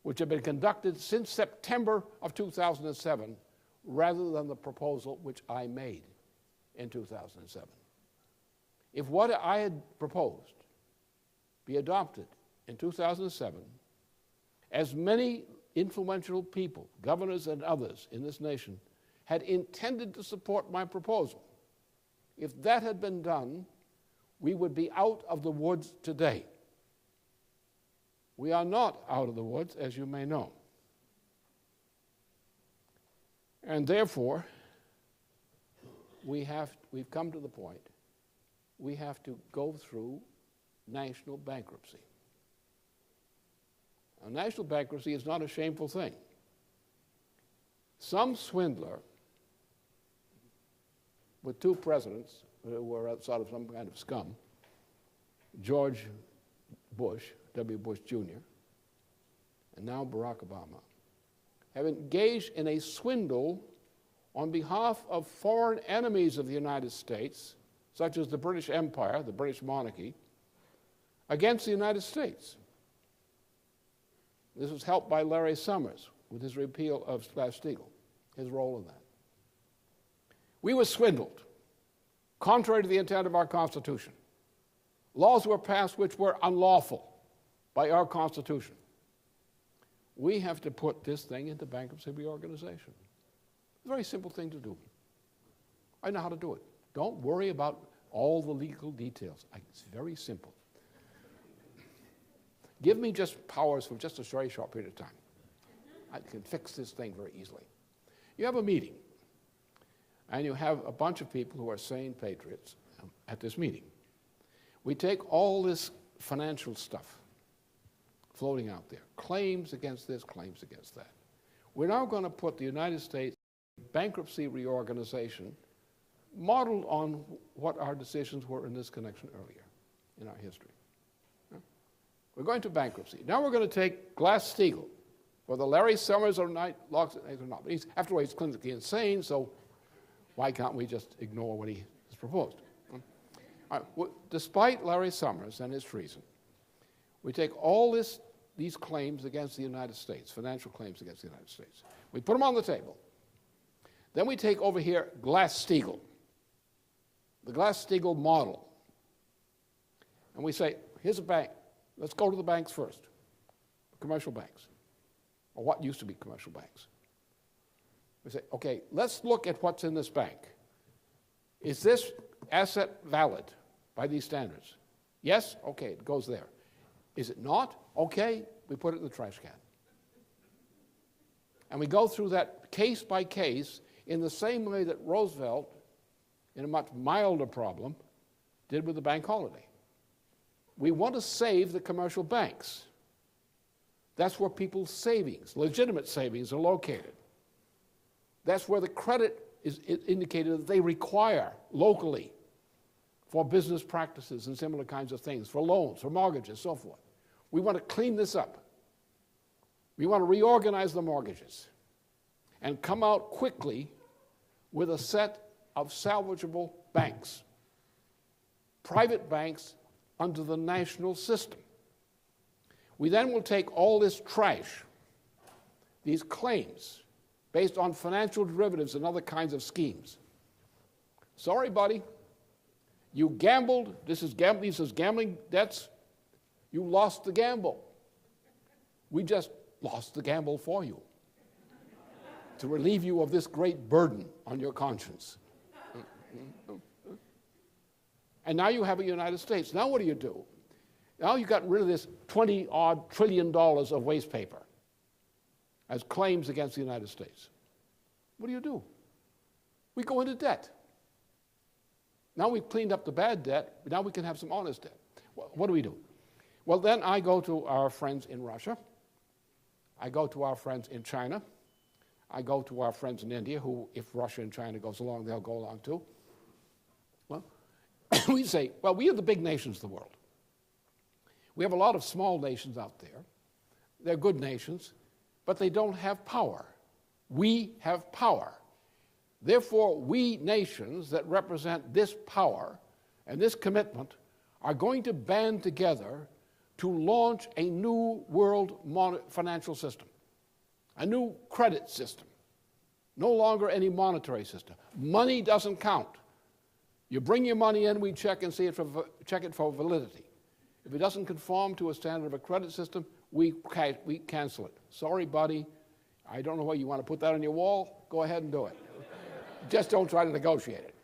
which have been conducted since September of 2007, rather than the proposal which I made in 2007. If what I had proposed be adopted in 2007, as many influential people, governors and others in this nation, had intended to support my proposal, if that had been done, we would be out of the woods today. We are not out of the woods, as you may know. And therefore, we've come to the point we have to go through national bankruptcy. Now, national bankruptcy is not a shameful thing. Some swindler with two presidents who were sort of some kind of scum, George Bush, W. Bush Jr., and now Barack Obama, have engaged in a swindle on behalf of foreign enemies of the United States, such as the British Empire, the British monarchy, against the United States. This was helped by Larry Summers with his repeal of Glass-Steagall, his role in that. We were swindled, contrary to the intent of our Constitution. Laws were passed which were unlawful by our Constitution. We have to put this thing into bankruptcy reorganization. It's a very simple thing to do. I know how to do it. Don't worry about all the legal details. It's very simple. Give me just powers for just a very short period of time. I can fix this thing very easily. You have a meeting, and you have a bunch of people who are sane patriots at this meeting. We take all this financial stuff floating out there, claims against this, claims against that. We're now going to put the United States bankruptcy reorganization modeled on what our decisions were in this connection earlier in our history. We're going to bankruptcy. Now we're going to take Glass-Steagall, whether Larry Summers or not, locks it or not. After all, he's clinically insane, so why can't we just ignore what he has proposed? Despite Larry Summers and his treason, we take all these claims against the United States, financial claims against the United States. We put them on the table. Then we take over here Glass-Steagall, the Glass-Steagall model. And we say, here's a bank. Let's go to the banks first, commercial banks, or what used to be commercial banks. We say, okay, let's look at what's in this bank. Is this asset valid by these standards? Yes? Okay, it goes there. Is it not? Okay, we put it in the trash can. And we go through that case by case in the same way that Roosevelt, in a much milder problem, did with the bank holiday. We want to save the commercial banks. That's where people's savings, legitimate savings, are located. That's where the credit is indicated that they require locally for business practices and similar kinds of things, for loans, for mortgages, so forth. We want to clean this up. We want to reorganize the mortgages and come out quickly with a set of salvageable banks, private banks under the national system. We then will take all this trash, these claims, based on financial derivatives and other kinds of schemes. Sorry, buddy, you gambled, this is gambling debts, you lost the gamble. We just lost the gamble for you to relieve you of this great burden on your conscience. And now you have a United States. Now what do? Now you've got rid of this $20-odd trillion of waste paper as claims against the United States. What do? We go into debt. Now we've cleaned up the bad debt, but now we can have some honest debt. What do we do? Well, then I go to our friends in Russia. I go to our friends in China. I go to our friends in India, who, if Russia and China goes along, they'll go along too. Well, we say, well, we are the big nations of the world. We have a lot of small nations out there. They're good nations, but they don't have power. We have power. Therefore, we nations that represent this power and this commitment are going to band together to launch a new world financial system, a new credit system, no longer any monetary system. Money doesn't count. You bring your money in, we check and check it for validity. If it doesn't conform to a standard of a credit system, we cancel it. Sorry, buddy, I don't know why you want to put that on your wall. Go ahead and do it. Just don't try to negotiate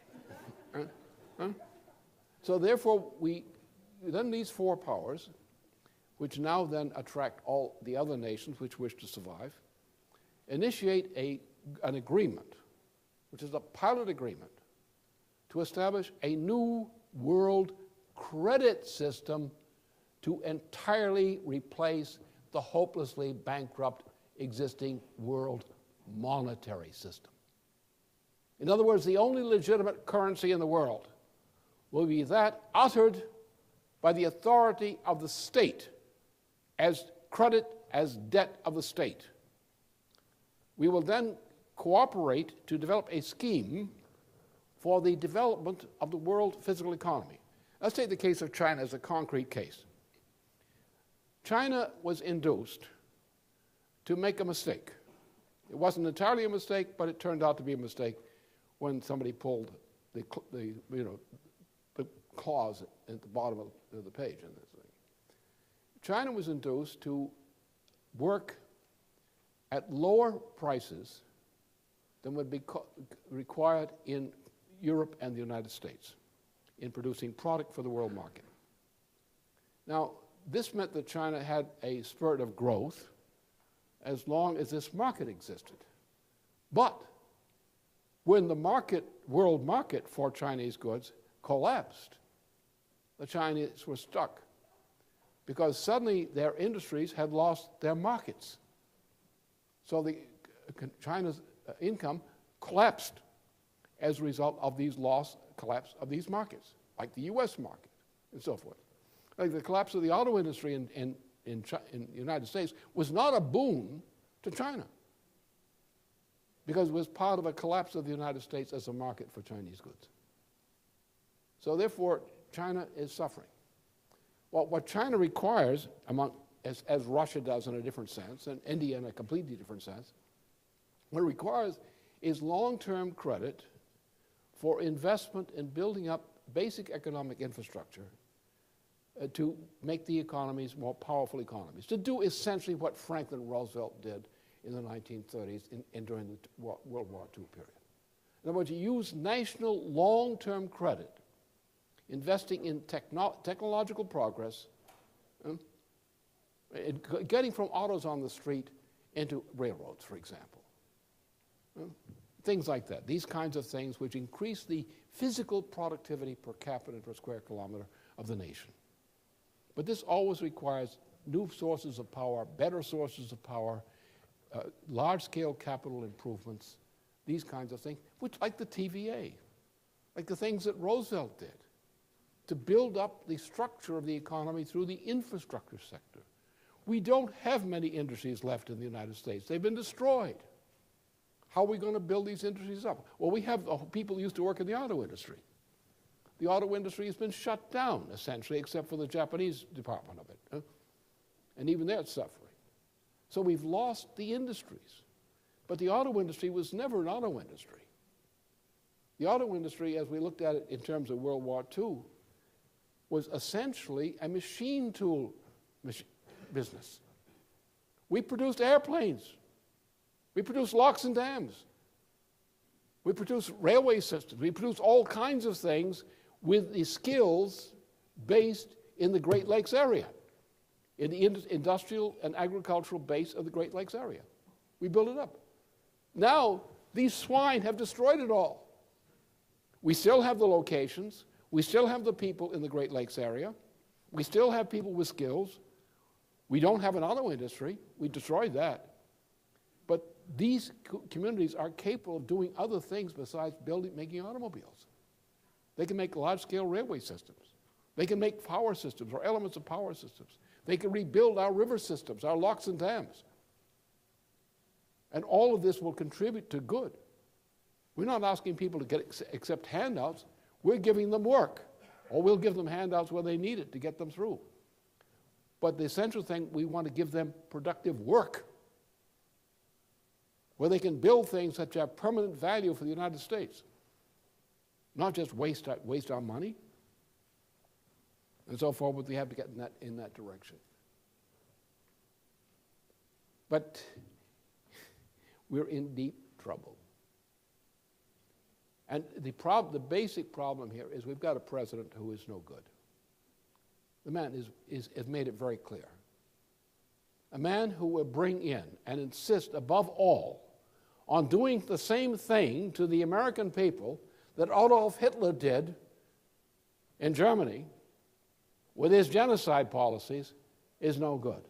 it. So therefore, then these four powers, which now then attract all the other nations which wish to survive, initiate an agreement, which is a pilot agreement, to establish a new world credit system to entirely replace the hopelessly bankrupt existing world monetary system. In other words, the only legitimate currency in the world will be that uttered by the authority of the state as credit, as debt of the state. We will then cooperate to develop a scheme for the development of the world physical economy. Let's take the case of China as a concrete case. China was induced to make a mistake. It wasn't entirely a mistake, but it turned out to be a mistake when somebody pulled the clause at the bottom of the page in this thing. China was induced to work at lower prices than would be required in Europe and the United States in producing product for the world market. Now, this meant that China had a spurt of growth as long as this market existed. But when the world market for Chinese goods collapsed, the Chinese were stuck because suddenly their industries had lost their markets. So China's income collapsed as a result of these collapse of these markets, like the U.S. market and so forth. Like the collapse of the auto industry in the United States was not a boon to China because it was part of a collapse of the United States as a market for Chinese goods. So therefore, China is suffering. Well, what China requires, as Russia does in a different sense, and India in a completely different sense, what it requires is long-term credit for investment in building up basic economic infrastructure to make the economies more powerful economies, to do essentially what Franklin Roosevelt did in the 1930s and during the World War II period. In other words, you use national long-term credit, investing in technological progress, getting from autos on the street into railroads, for example. Things like that, these kinds of things which increase the physical productivity per capita per square kilometer of the nation. But this always requires new sources of power, better sources of power, large-scale capital improvements, these kinds of things, which, like the TVA, like the things that Roosevelt did, to build up the structure of the economy through the infrastructure sector. We don't have many industries left in the United States. They've been destroyed. How are we going to build these industries up? Well, we have people who used to work in the auto industry. The auto industry has been shut down, essentially, except for the Japanese department of it. And even they're suffering. So we've lost the industries. But the auto industry was never an auto industry. The auto industry, as we looked at it in terms of World War II, was essentially a machine tool business. We produced airplanes. We produced locks and dams. We produced railway systems. We produced all kinds of things with the skills based in the Great Lakes area, in the industrial and agricultural base of the Great Lakes area. We built it up. Now, these swine have destroyed it all. We still have the locations. We still have the people in the Great Lakes area. We still have people with skills. We don't have an auto industry. We destroyed that. But these communities are capable of doing other things besides making automobiles. They can make large-scale railway systems. They can make power systems or elements of power systems. They can rebuild our river systems, our locks and dams. And all of this will contribute to good. We're not asking people to accept handouts. We're giving them work, or we'll give them handouts where they need it to get them through. But the essential thing, we want to give them productive work, where they can build things that have permanent value for the United States, not just waste our money. And so forth, we have to get in that direction. But we're in deep trouble. And the basic problem here is we've got a president who is no good. The man has made it very clear. A man who will bring in and insist above all on doing the same thing to the American people that Adolf Hitler did in Germany with his genocide policies is no good.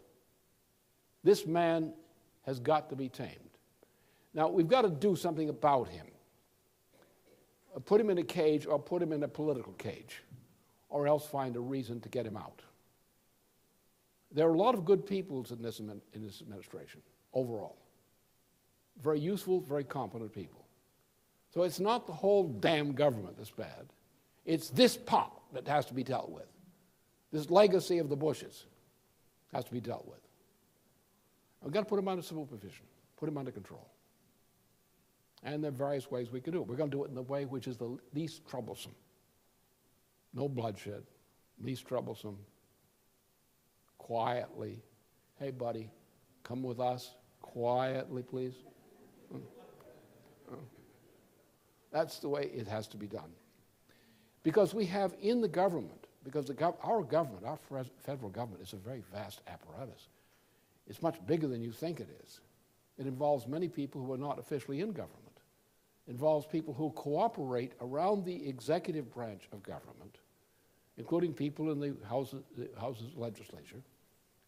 This man has got to be tamed. Now, we've got to do something about him. Put him in a cage or put him in a political cage, or else find a reason to get him out. There are a lot of good people in this administration, overall. Very useful, very competent people. So it's not the whole damn government that's bad. It's this part that has to be dealt with. This legacy of the Bushes has to be dealt with. We've got to put them under supervision, put them under control. And there are various ways we can do it. We're going to do it in the way which is the least troublesome. No bloodshed, least troublesome. Quietly. Hey, buddy, come with us. Quietly, please. That's the way it has to be done. Because we have in the government, because our government, our federal government, is a very vast apparatus. It's much bigger than you think it is. It involves many people who are not officially in government. It involves people who cooperate around the executive branch of government, including people in the houses of legislature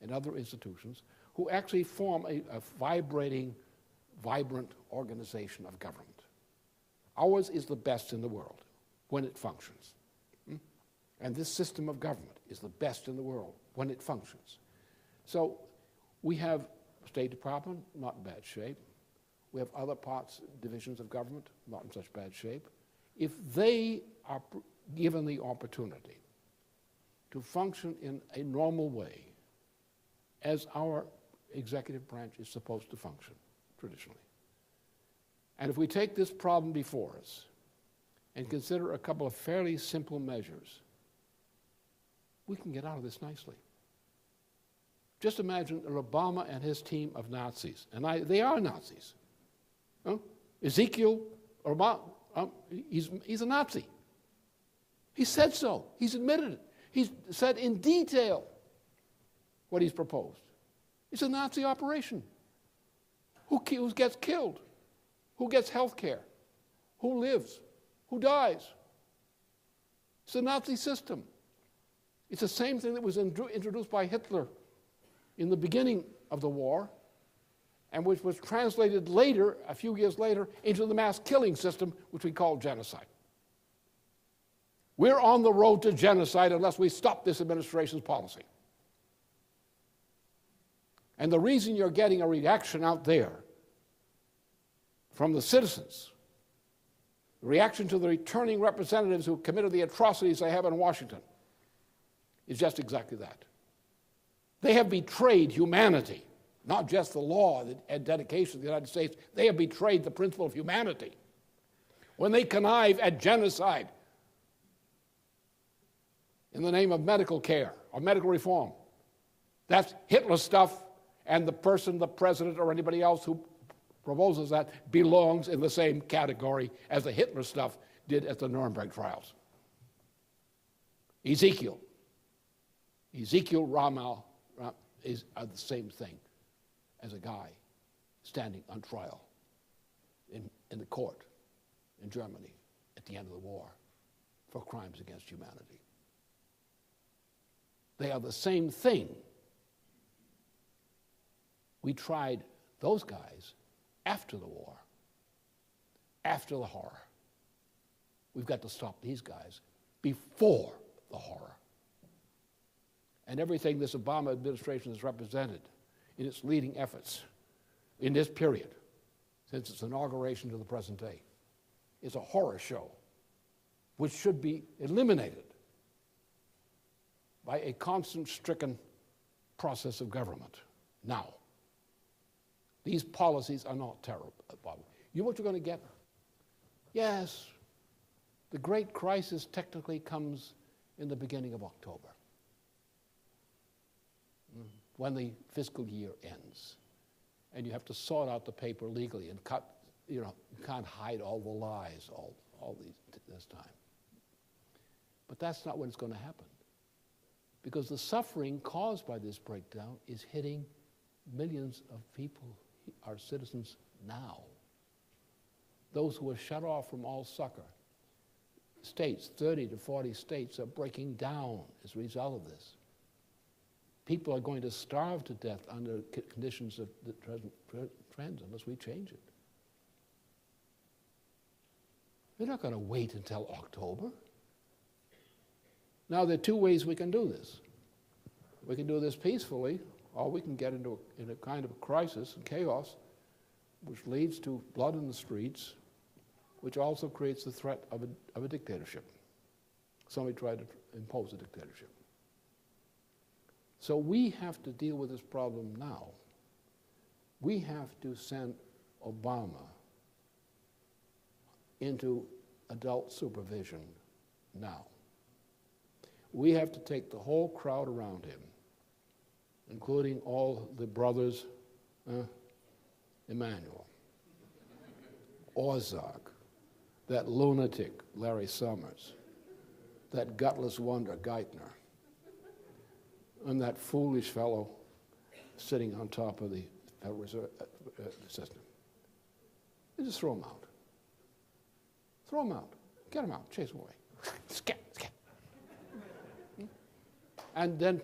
and other institutions, who actually form a vibrating, vibrant organization of government. Ours is the best in the world when it functions. And this system of government is the best in the world when it functions. So we have a State Department, not in bad shape. We have other parts, divisions of government, not in such bad shape. If they are given the opportunity to function in a normal way, as our executive branch is supposed to function traditionally. And if we take this problem before us and consider a couple of fairly simple measures, we can get out of this nicely. Just imagine Obama and his team of Nazis, and they are Nazis. Ezekiel, Obama, he's a Nazi. He said so. He's admitted it. He's said in detail what he's proposed. It's a Nazi operation. Who gets killed? Who gets health care? Who lives? Who dies? It's a Nazi system. It's the same thing that was introduced by Hitler in the beginning of the war, and which was translated later, a few years later, into the mass killing system, which we call genocide. We're on the road to genocide unless we stop this administration's policy. And the reason you're getting a reaction out there from the citizens, the reaction to the returning representatives who committed the atrocities they have in Washington, is just exactly that. They have betrayed humanity, not just the law and dedication of the United States. They have betrayed the principle of humanity when they connive at genocide in the name of medical care or medical reform. That's Hitler stuff, and the person, the president, or anybody else who proposes that belongs in the same category as the Hitler stuff did at the Nuremberg trials. Ezekiel Ramal are the same thing as a guy standing on trial in the court in Germany at the end of the war for crimes against humanity. They are the same thing. We tried those guys after the war, after the horror. We've got to stop these guys before the horror. And everything this Obama administration has represented in its leading efforts in this period, since its inauguration to the present day, is a horror show which should be eliminated by a constant-stricken process of government. Now, these policies are not terrible. You know what you're going to get? Yes, the great crisis technically comes in the beginning of October, when the fiscal year ends, and you have to sort out the paper legally and cut. You can't hide all the lies all this time. But that's not when it's going to happen, because the suffering caused by this breakdown is hitting millions of people, our citizens, now. Those who are shut off from all succor. States, 30 to 40 states, are breaking down as a result of this. People are going to starve to death under conditions of the present trends unless we change it. We're not going to wait until October. Now, there are two ways we can do this. We can do this peacefully, or we can get into a kind of a crisis and chaos, which leads to blood in the streets which also creates the threat of a dictatorship. Somebody tried to impose a dictatorship. So we have to deal with this problem now. We have to send Obama into adult supervision now. We have to take the whole crowd around him, including all the brothers, Emmanuel, Ozark, that lunatic, Larry Summers, that gutless wonder, Geithner, and that foolish fellow sitting on top of the Federal Reserve system. You just throw him out. Throw him out. Get him out. Chase him away. Scat. And then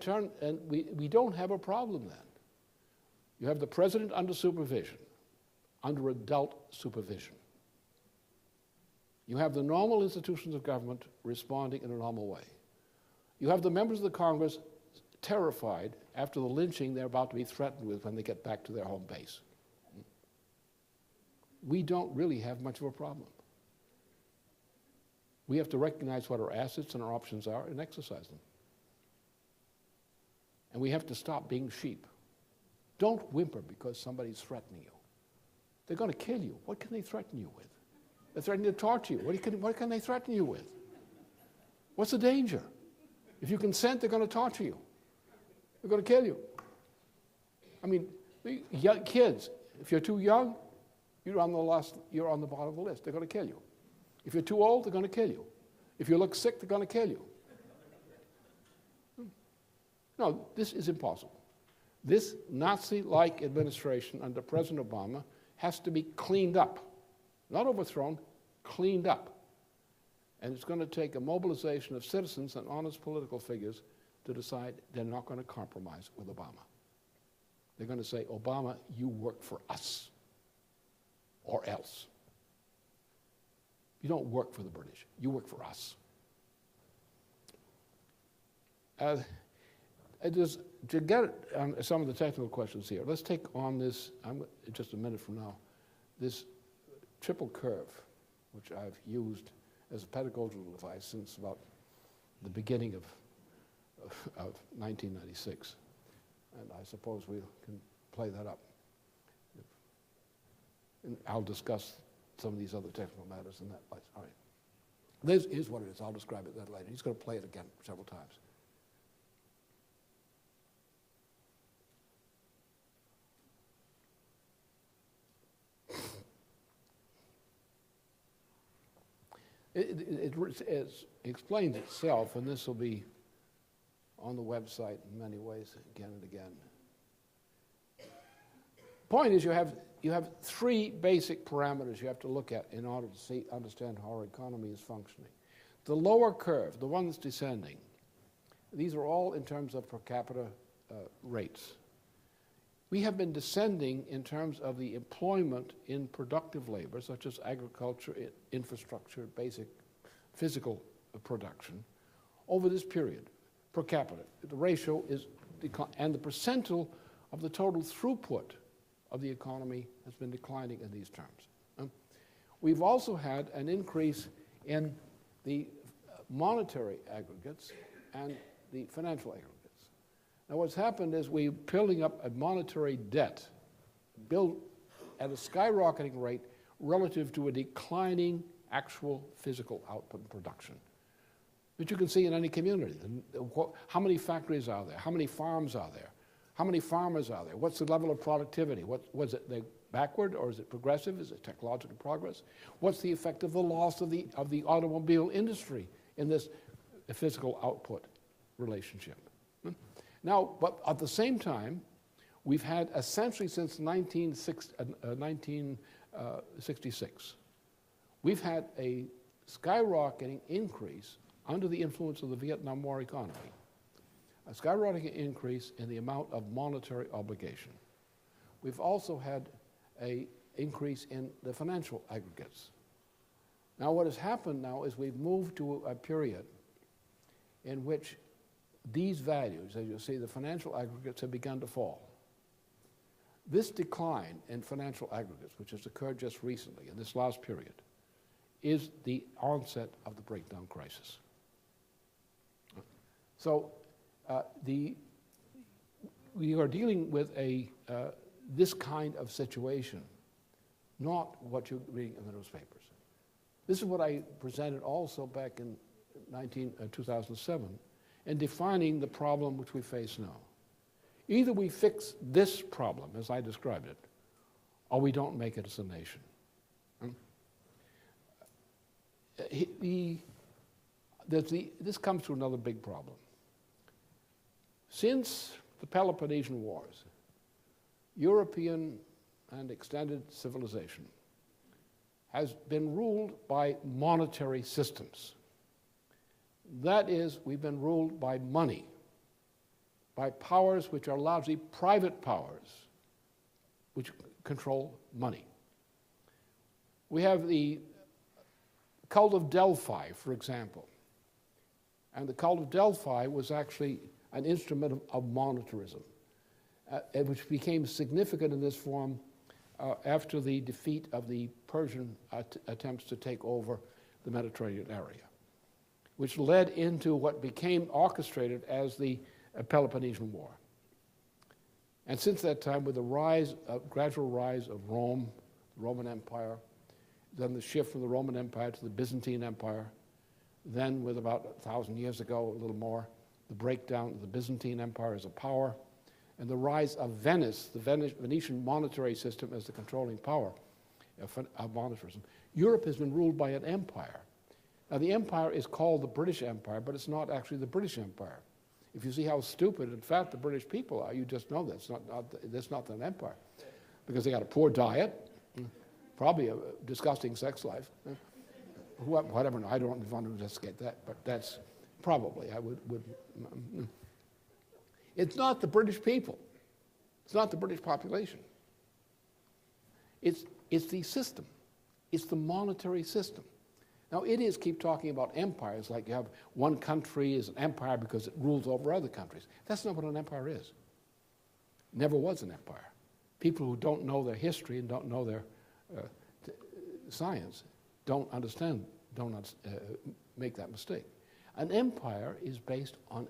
we don't have a problem then. You have the president under supervision, under adult supervision. You have the normal institutions of government responding in a normal way. You have the members of the Congress terrified after the lynching they're about to be threatened with when they get back to their home base. We don't really have much of a problem. We have to recognize what our assets and our options are and exercise them. And we have to stop being sheep. Don't whimper because somebody's threatening you. They're going to kill you. What can they threaten you with? They're threatening to torture you. What can they threaten you with? What's the danger? If you consent, they're going to torture you. They're going to kill you. I mean, young kids, if you're too young, you're on the bottom of the list. They're going to kill you. If you're too old, they're going to kill you. If you look sick, they're going to kill you. No, this is impossible. This Nazi-like administration under President Obama has to be cleaned up. Not overthrown, cleaned up. And it's going to take a mobilization of citizens and honest political figures to decide they're not going to compromise with Obama. They're going to say, Obama, you work for us, or else. You don't work for the British, you work for us. To get on some of the technical questions here, let's take on this, just a minute from now, this triple curve, which I've used as a pedagogical device since about the beginning of 1996. And I suppose we can play that up. And I'll discuss some of these other technical matters in that place. All right. This is what it is. I'll describe it that later. He's going to play it again several times. It explains itself, and this will be on the website in many ways again and again. Point is, you have three basic parameters you have to look at in order to understand how our economy is functioning. The lower curve, the one that's descending, these are all in terms of per capita rates. We have been descending in terms of the employment in productive labor, such as agriculture, infrastructure, basic physical production, over this period, per capita. The ratio is declining, and the percentile of the total throughput of the economy has been declining in these terms. We've also had an increase in the monetary aggregates and the financial aggregates. Now what's happened is we're building up a monetary debt built at a skyrocketing rate relative to a declining actual physical output and production. But you can see in any community, how many factories are there? How many farms are there? How many farmers are there? What's the level of productivity? Was it backward or is it progressive? Is it technological progress? What's the effect of the loss of the automobile industry in this physical output relationship? Now, but at the same time, we've had essentially since 1966, we've had a skyrocketing increase under the influence of the Vietnam War economy, a skyrocketing increase in the amount of monetary obligation. We've also had an increase in the financial aggregates. Now, what has happened now is we've moved to a period in which these values, as you see, the financial aggregates have begun to fall. This decline in financial aggregates, which has occurred just recently in this last period, is the onset of the breakdown crisis. So we are dealing with this kind of situation, not what you're reading in the newspapers. This is what I presented also back in 2007 in defining the problem which we face now. Either we fix this problem, as I described it, or we don't make it as a nation. This comes to another big problem. Since the Peloponnesian Wars, European and extended civilization has been ruled by monetary systems. That is, we've been ruled by money, by powers which are largely private powers, which control money. We have the cult of Delphi, for example. And the cult of Delphi was actually an instrument of monetarism, which became significant in this form after the defeat of the Persian attempts to take over the Mediterranean area, which led into what became orchestrated as the Peloponnesian War. And since that time, with the gradual rise of Rome, the Roman Empire, then the shift from the Roman Empire to the Byzantine Empire, then with about 1,000 years ago, a little more, the breakdown of the Byzantine Empire as a power, and the rise of Venice, the Venetian monetary system as the controlling power of monetarism. Europe has been ruled by an empire. Now, the empire is called the British Empire, but it's not actually the British Empire. If you see how stupid and fat the British people are, you just know that's not an empire, because they got a poor diet, probably a disgusting sex life, whatever. I don't want to investigate that, but that's probably, I would. It's not the British people. It's not the British population. It's the system. It's the monetary system. Now, idiots keep talking about empires like you have one country is an empire because it rules over other countries. That's not what an empire is. Never was an empire. People who don't know their history and don't know their science don't make that mistake. An empire is based on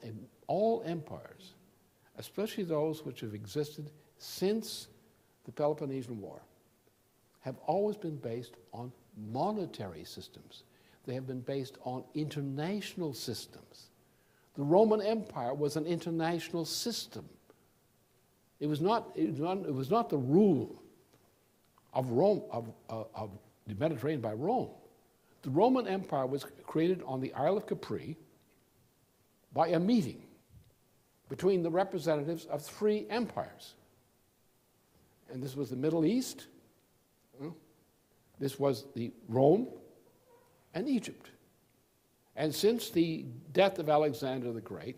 all empires, especially those which have existed since the Peloponnesian War, have always been based on monetary systems. They have been based on international systems. The Roman Empire was an international system. It was not the rule of Rome, of the Mediterranean by Rome. The Roman Empire was created on the Isle of Capri by a meeting between the representatives of three empires. And this was the Middle East, this was the Rome, and Egypt. And since the death of Alexander the Great,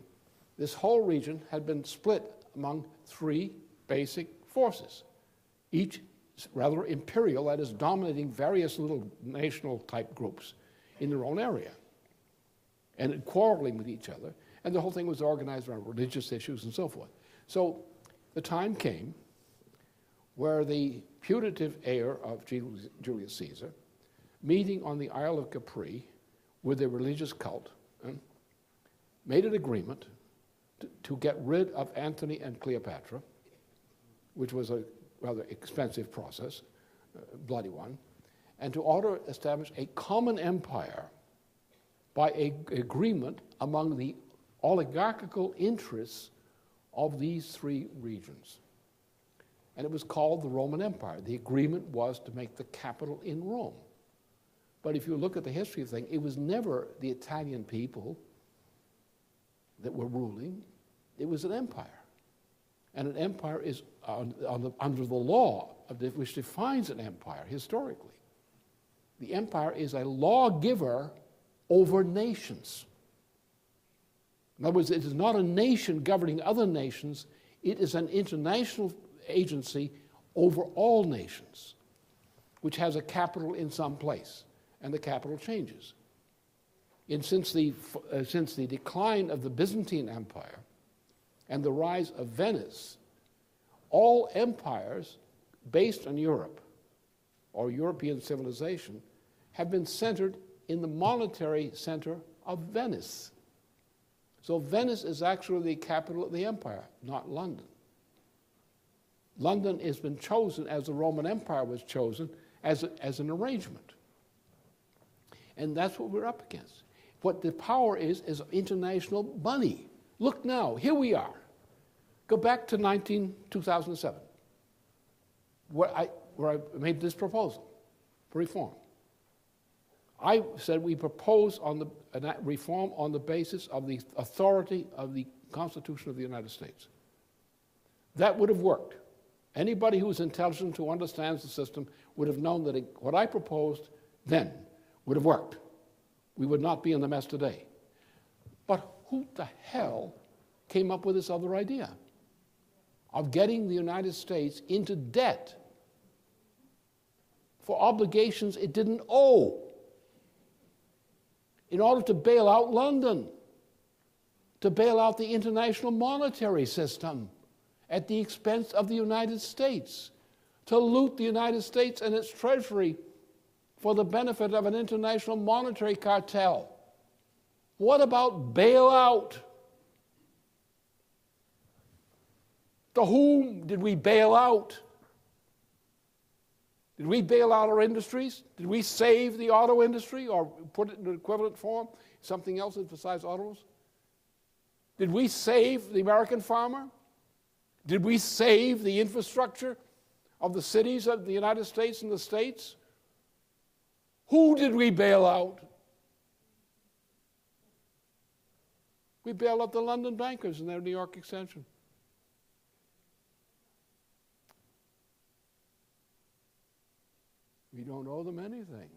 this whole region had been split among three basic forces, each rather imperial, that is, dominating various little national type groups in their own area and quarreling with each other. And the whole thing was organized around religious issues and so forth. So the time came where the putative heir of Julius Caesar, meeting on the Isle of Capri with a religious cult, made an agreement to get rid of Antony and Cleopatra, which was a rather expensive process, bloody one, and to establish a common empire by an agreement among the oligarchical interests of these three regions. And it was called the Roman Empire. The agreement was to make the capital in Rome. But if you look at the history of things, it was never the Italian people that were ruling. It was an empire. And an empire is under the law which defines an empire historically. The empire is a lawgiver over nations. In other words, it is not a nation governing other nations. It is an international agency over all nations, which has a capital in some place, and the capital changes. And since the decline of the Byzantine Empire and the rise of Venice, all empires based on Europe or European civilization have been centered in the monetary center of Venice. So Venice is actually the capital of the empire, not London. London has been chosen as the Roman Empire was chosen as an arrangement. And that's what we're up against. What the power is international money. Look now, here we are. Go back to 2007, where I made this proposal for reform. I said we propose a reform on the basis of the authority of the Constitution of the United States. That would have worked. Anybody who's intelligent, who understands the system, would have known that what I proposed then would have worked. We would not be in the mess today. But who the hell came up with this other idea of getting the United States into debt for obligations it didn't owe in order to bail out London, to bail out the international monetary system at the expense of the United States, to loot the United States and its treasury for the benefit of an international monetary cartel? What about bailout? To whom did we bail out? Did we bail out our industries? Did we save the auto industry or put it in an equivalent form, something else besides autos? Did we save the American farmer? Did we save the infrastructure of the cities of the United States and the states? Who did we bail out? We bailed out the London bankers and their New York extension. We don't owe them anything.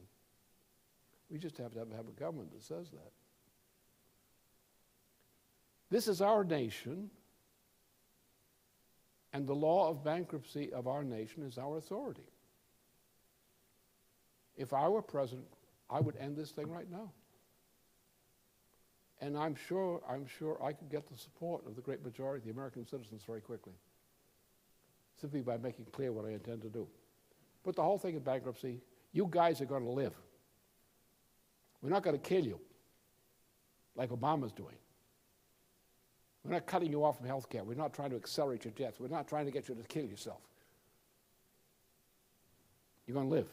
We just have to have a government that says that. This is our nation, and the law of bankruptcy of our nation is our authority. If I were president, I would end this thing right now. And I'm sure I could get the support of the great majority of the American citizens very quickly, simply by making clear what I intend to do. Put the whole thing in bankruptcy. You guys are going to live. We're not going to kill you like Obama's doing. We're not cutting you off from health care. We're not trying to accelerate your death. We're not trying to get you to kill yourself. You're going to live.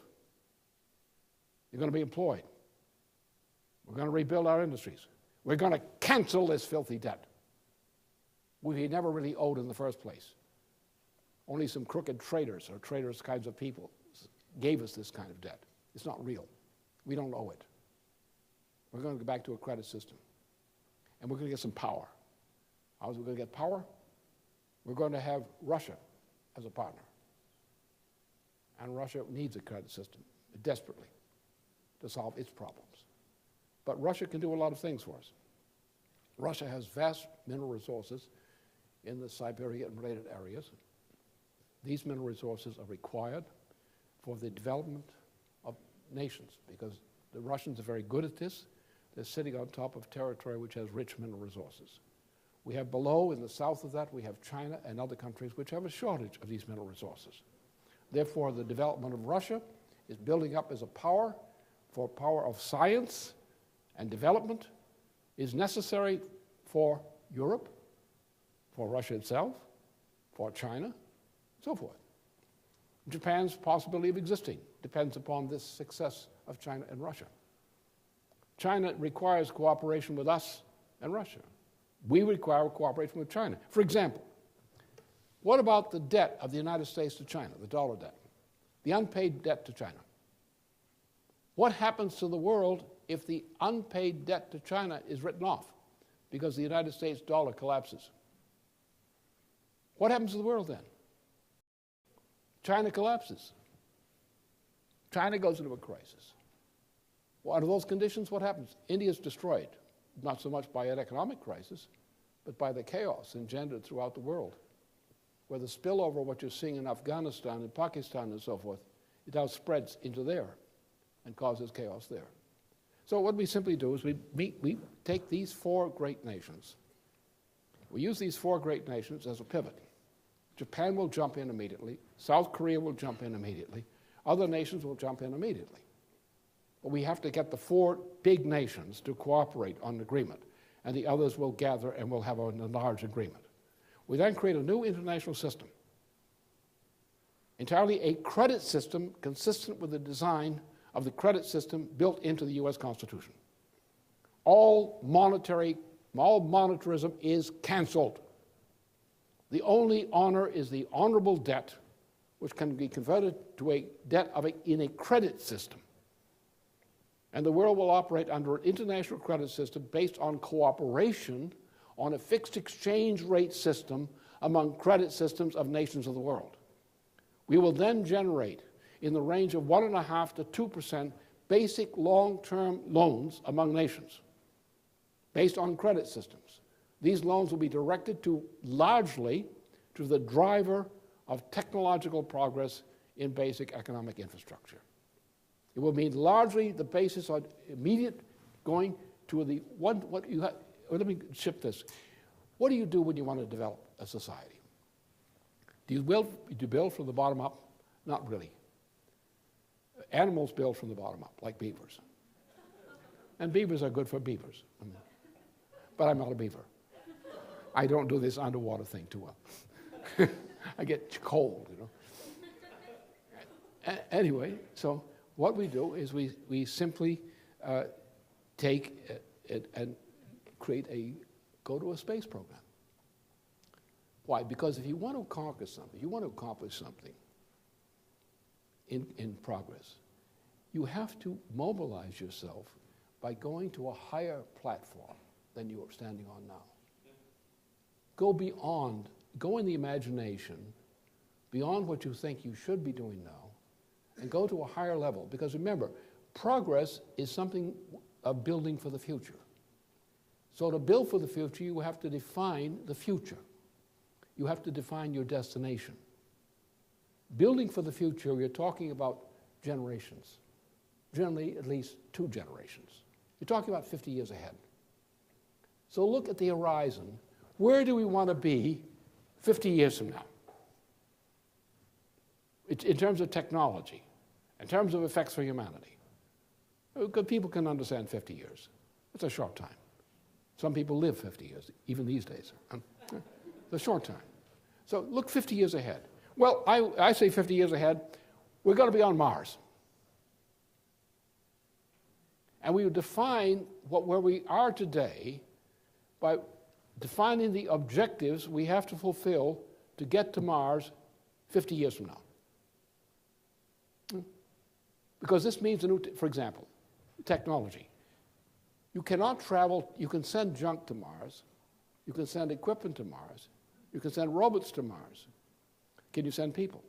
You're going to be employed. We're going to rebuild our industries. We're going to cancel this filthy debt we never really owed in the first place. Only some crooked traders or traders kinds of people gave us this kind of debt. It's not real. We don't owe it. We're going to go back to a credit system. And we're going to get some power. How is we going to get power? We're going to have Russia as a partner. And Russia needs a credit system desperately to solve its problems. But Russia can do a lot of things for us. Russia has vast mineral resources in the Siberian and related areas. These mineral resources are required for the development of nations because the Russians are very good at this. They're sitting on top of territory which has rich mineral resources. We have below, in the south of that, we have China and other countries which have a shortage of these mineral resources. Therefore, the development of Russia is building up as a power for power of science and development is necessary for Europe, for Russia itself, for China, so forth. Japan's possibility of existing depends upon this success of China and Russia. China requires cooperation with us and Russia. We require cooperation with China. For example, what about the debt of the United States to China, the dollar debt, the unpaid debt to China? What happens to the world if the unpaid debt to China is written off because the United States dollar collapses? What happens to the world then? China collapses. China goes into a crisis. Well, under those conditions, what happens? India is destroyed, not so much by an economic crisis, but by the chaos engendered throughout the world, where the spillover of what you're seeing in Afghanistan and Pakistan and so forth, it now spreads into there and causes chaos there. So what we simply do is we take these four great nations. We use these four great nations as a pivot. Japan will jump in immediately. South Korea will jump in immediately. Other nations will jump in immediately. But we have to get the 4 big nations to cooperate on an agreement, and the others will gather and we'll have a large agreement. We then create a new international system, entirely a credit system consistent with the design of the credit system built into the U.S. Constitution. All monetarism is canceled. The only honor is the honorable debt, which can be converted to a debt in a credit system. And the world will operate under an international credit system based on cooperation on a fixed exchange rate system among credit systems of nations of the world. We will then generate in the range of 1.5% to 2% basic long-term loans among nations based on credit systems. These loans will be directed largely to the driver of technological progress in basic economic infrastructure. It will mean largely the basis on immediate going to the one, let me shift this. What do you do when you want to develop a society? Do you build from the bottom up? Not really. Animals build from the bottom up, like beavers. And beavers are good for beavers. But I'm not a beaver. I don't do this underwater thing too well. I get cold, you know. Anyway, so what we do is we simply take it and go to a space program. Why? Because if you want to conquer something, you want to accomplish something in progress, you have to mobilize yourself by going to a higher platform than you are standing on now. Go beyond, go in the imagination, beyond what you think you should be doing now, and go to a higher level. Because remember, progress is something of building for the future. So to build for the future, you have to define the future. You have to define your destination. Building for the future, you're talking about generations, generally at least 2 generations. You're talking about 50 years ahead. So look at the horizon. Where do we want to be 50 years from now? In terms of technology, in terms of effects for humanity. Because people can understand 50 years. It's a short time. Some people live 50 years, even these days. It's a short time. So look 50 years ahead. Well, I say 50 years ahead, we're going to be on Mars. And we would define where we are today by defining the objectives we have to fulfill to get to Mars 50 years from now. Because this means, for example, technology. You cannot travel, you can send junk to Mars, you can send equipment to Mars, you can send robots to Mars. Can you send people?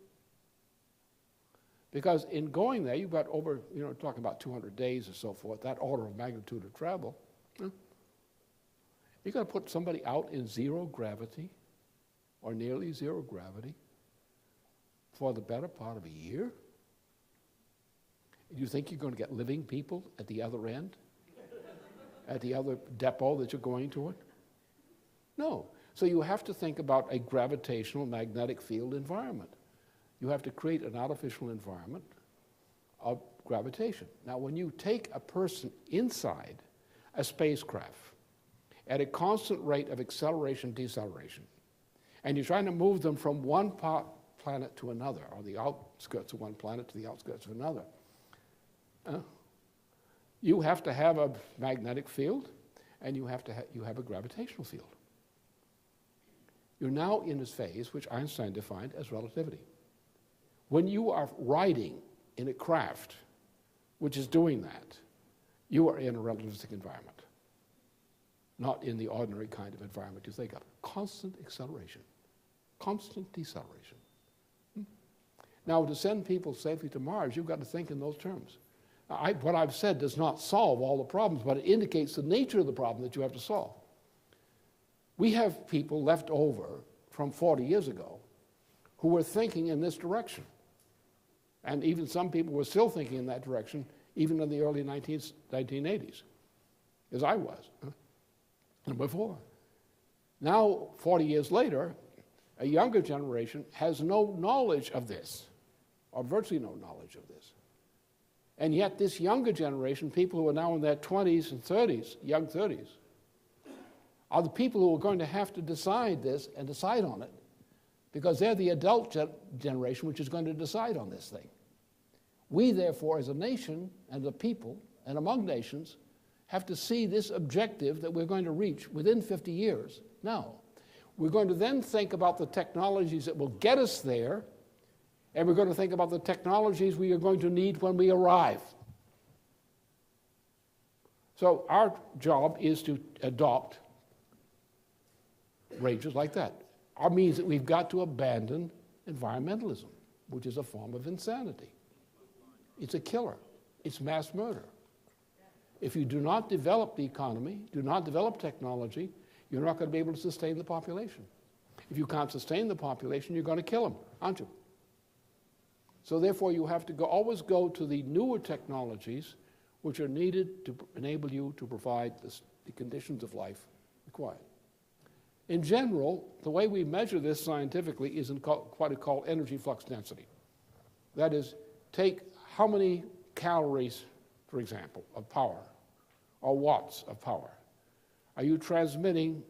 Because in going there, you've got over, talking about 200 days or so forth, that order of magnitude of travel. You're going to put somebody out in zero gravity or nearly zero gravity for the better part of a year? Do you think you're going to get living people at the other end? At the other depot that you're going toward? No. So you have to think about a gravitational magnetic field environment. You have to create an artificial environment of gravitation. Now, when you take a person inside a spacecraft at a constant rate of acceleration, deceleration, and you're trying to move them from one planet to another, or the outskirts of one planet to the outskirts of another, you have to have a magnetic field, and you have a gravitational field. You're now in this phase which Einstein defined as relativity. When you are riding in a craft which is doing that, you are in a relativistic environment, not in the ordinary kind of environment you think of. Constant acceleration, constant deceleration. Now, to send people safely to Mars, you've got to think in those terms. What I've said does not solve all the problems, but it indicates the nature of the problem that you have to solve. We have people left over from 40 years ago who were thinking in this direction. And even some people were still thinking in that direction, even in the early 1980s, as I was, and before. Now, 40 years later, a younger generation has no knowledge of this, or virtually no knowledge of this. And yet this younger generation, people who are now in their 20s and 30s, young 30s, are the people who are going to have to decide this and decide on it, because they're the adult generation which is going to decide on this thing. We, therefore, as a nation and a people and among nations, have to see this objective that we're going to reach within 50 years. Now, we're going to then think about the technologies that will get us there, and we're going to think about the technologies we are going to need when we arrive. So our job is to adopt ranges like that. It means that we've got to abandon environmentalism, which is a form of insanity. It's a killer. It's mass murder. If you do not develop the economy, do not develop technology, you're not going to be able to sustain the population. If you can't sustain the population, you're going to kill them, aren't you? So therefore, you have to always go to the newer technologies which are needed to enable you to provide the conditions of life required. In general, the way we measure this scientifically is in what is called energy flux density. That is, take how many calories, for example, of power, or watts of power, are you transmitting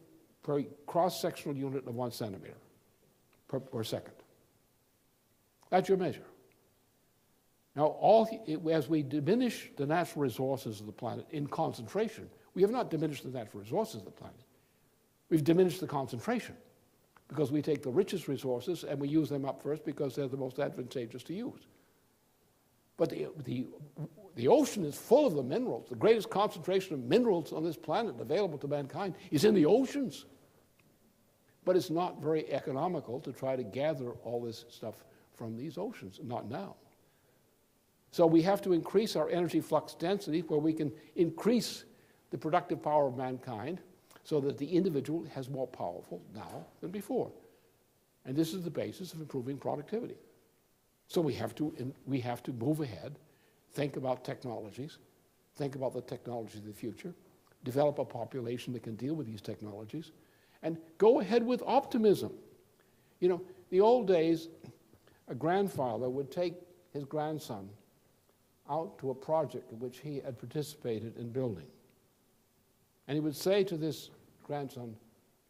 per cross-sectional unit of 1 centimeter per second. That's your measure. Now, as we diminish the natural resources of the planet in concentration, we have not diminished the natural resources of the planet. We've diminished the concentration because we take the richest resources and we use them up first because they're the most advantageous to use. But the ocean is full of the minerals. The greatest concentration of minerals on this planet available to mankind is in the oceans. But it's not very economical to try to gather all this stuff from these oceans, not now. So we have to increase our energy flux density where we can increase the productive power of mankind so that the individual has more powerful now than before. And this is the basis of improving productivity. So we have to move ahead, think about technologies, think about the technology of the future, develop a population that can deal with these technologies, and go ahead with optimism. You know, the old days, a grandfather would take his grandson out to a project in which he had participated in building. And he would say to this grandson,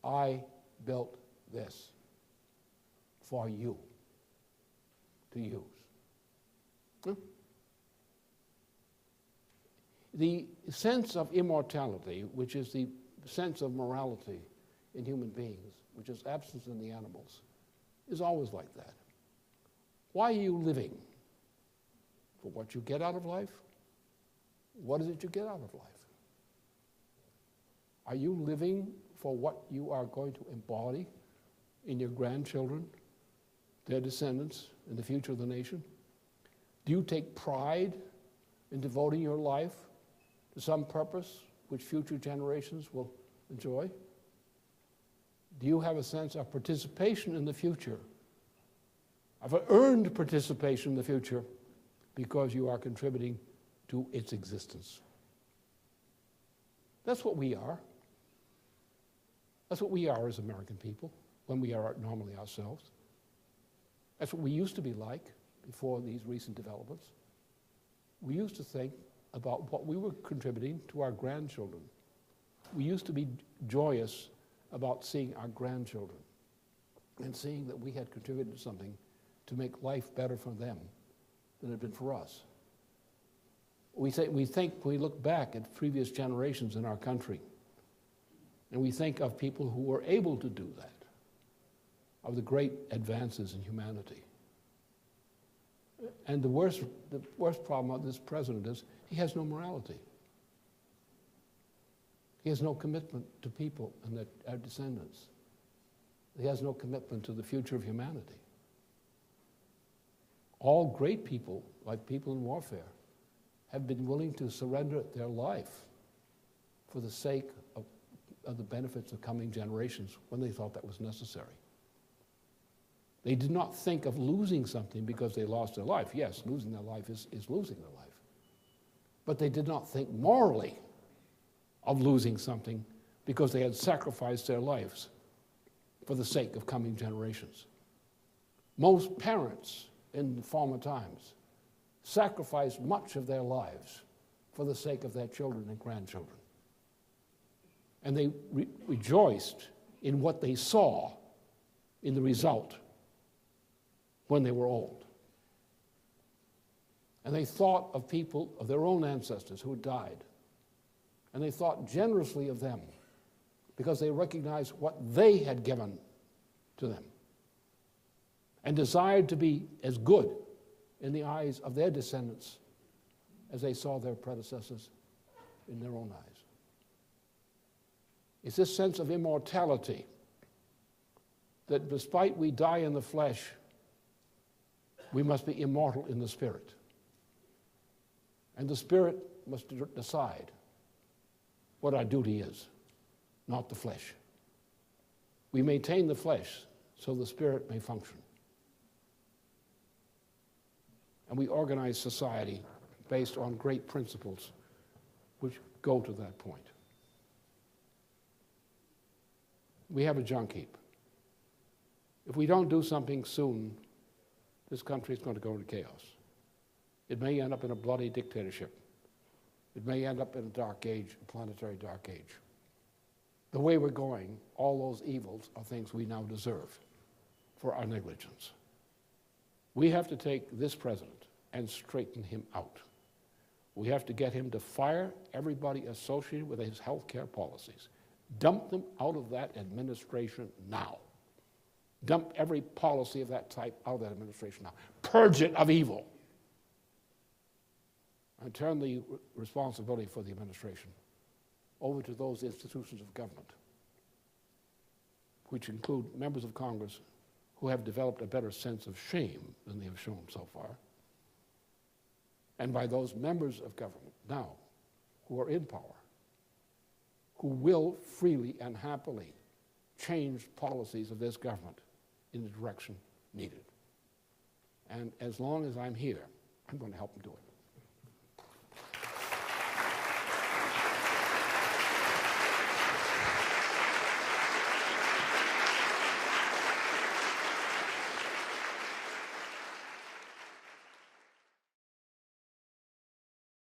"I built this for you to use." Huh? The sense of immortality, which is the sense of morality in human beings, which is absent in the animals, is always like that. Why are you living? For what you get out of life? What is it you get out of life? Are you living for what you are going to embody in your grandchildren, their descendants, in the future of the nation? Do you take pride in devoting your life to some purpose which future generations will enjoy? Do you have a sense of participation in the future, of an earned participation in the future, because you are contributing to its existence? That's what we are. That's what we are as American people when we are normally ourselves. That's what we used to be like before these recent developments. We used to think about what we were contributing to our grandchildren. We used to be joyous about seeing our grandchildren and seeing that we had contributed something to make life better for them than it had been for us. We look back at previous generations in our country, and we think of people who were able to do that, of the great advances in humanity. And the worst problem of this president is he has no morality. He has no commitment to people and our descendants. He has no commitment to the future of humanity. All great people, like people in warfare, have been willing to surrender their life for the sake of the benefits of coming generations when they thought that was necessary. They did not think of losing something because they lost their life. Yes, losing their life is losing their life. But they did not think morally of losing something because they had sacrificed their lives for the sake of coming generations. Most parents in former times sacrificed much of their lives for the sake of their children and grandchildren. And they rejoiced in what they saw in the result when they were old. And they thought of people, of their own ancestors who had died. And they thought generously of them because they recognized what they had given to them and desired to be as good in the eyes of their descendants as they saw their predecessors in their own eyes. It's this sense of immortality that despite we die in the flesh, we must be immortal in the spirit. And the spirit must decide what our duty is, not the flesh. We maintain the flesh so the spirit may function. And we organize society based on great principles which go to that point. We have a junk heap. If we don't do something soon, this country is going to go into chaos. It may end up in a bloody dictatorship. It may end up in a dark age, a planetary dark age. The way we're going, all those evils are things we now deserve for our negligence. We have to take this president and straighten him out. We have to get him to fire everybody associated with his health care policies. Dump them out of that administration now. Dump every policy of that type out of that administration now. Purge it of evil. And turn the responsibility for the administration over to those institutions of government, which include members of Congress who have developed a better sense of shame than they have shown so far, and by those members of government now who are in power, who will freely and happily change policies of this government in the direction needed. And as long as I'm here, I'm going to help them do it.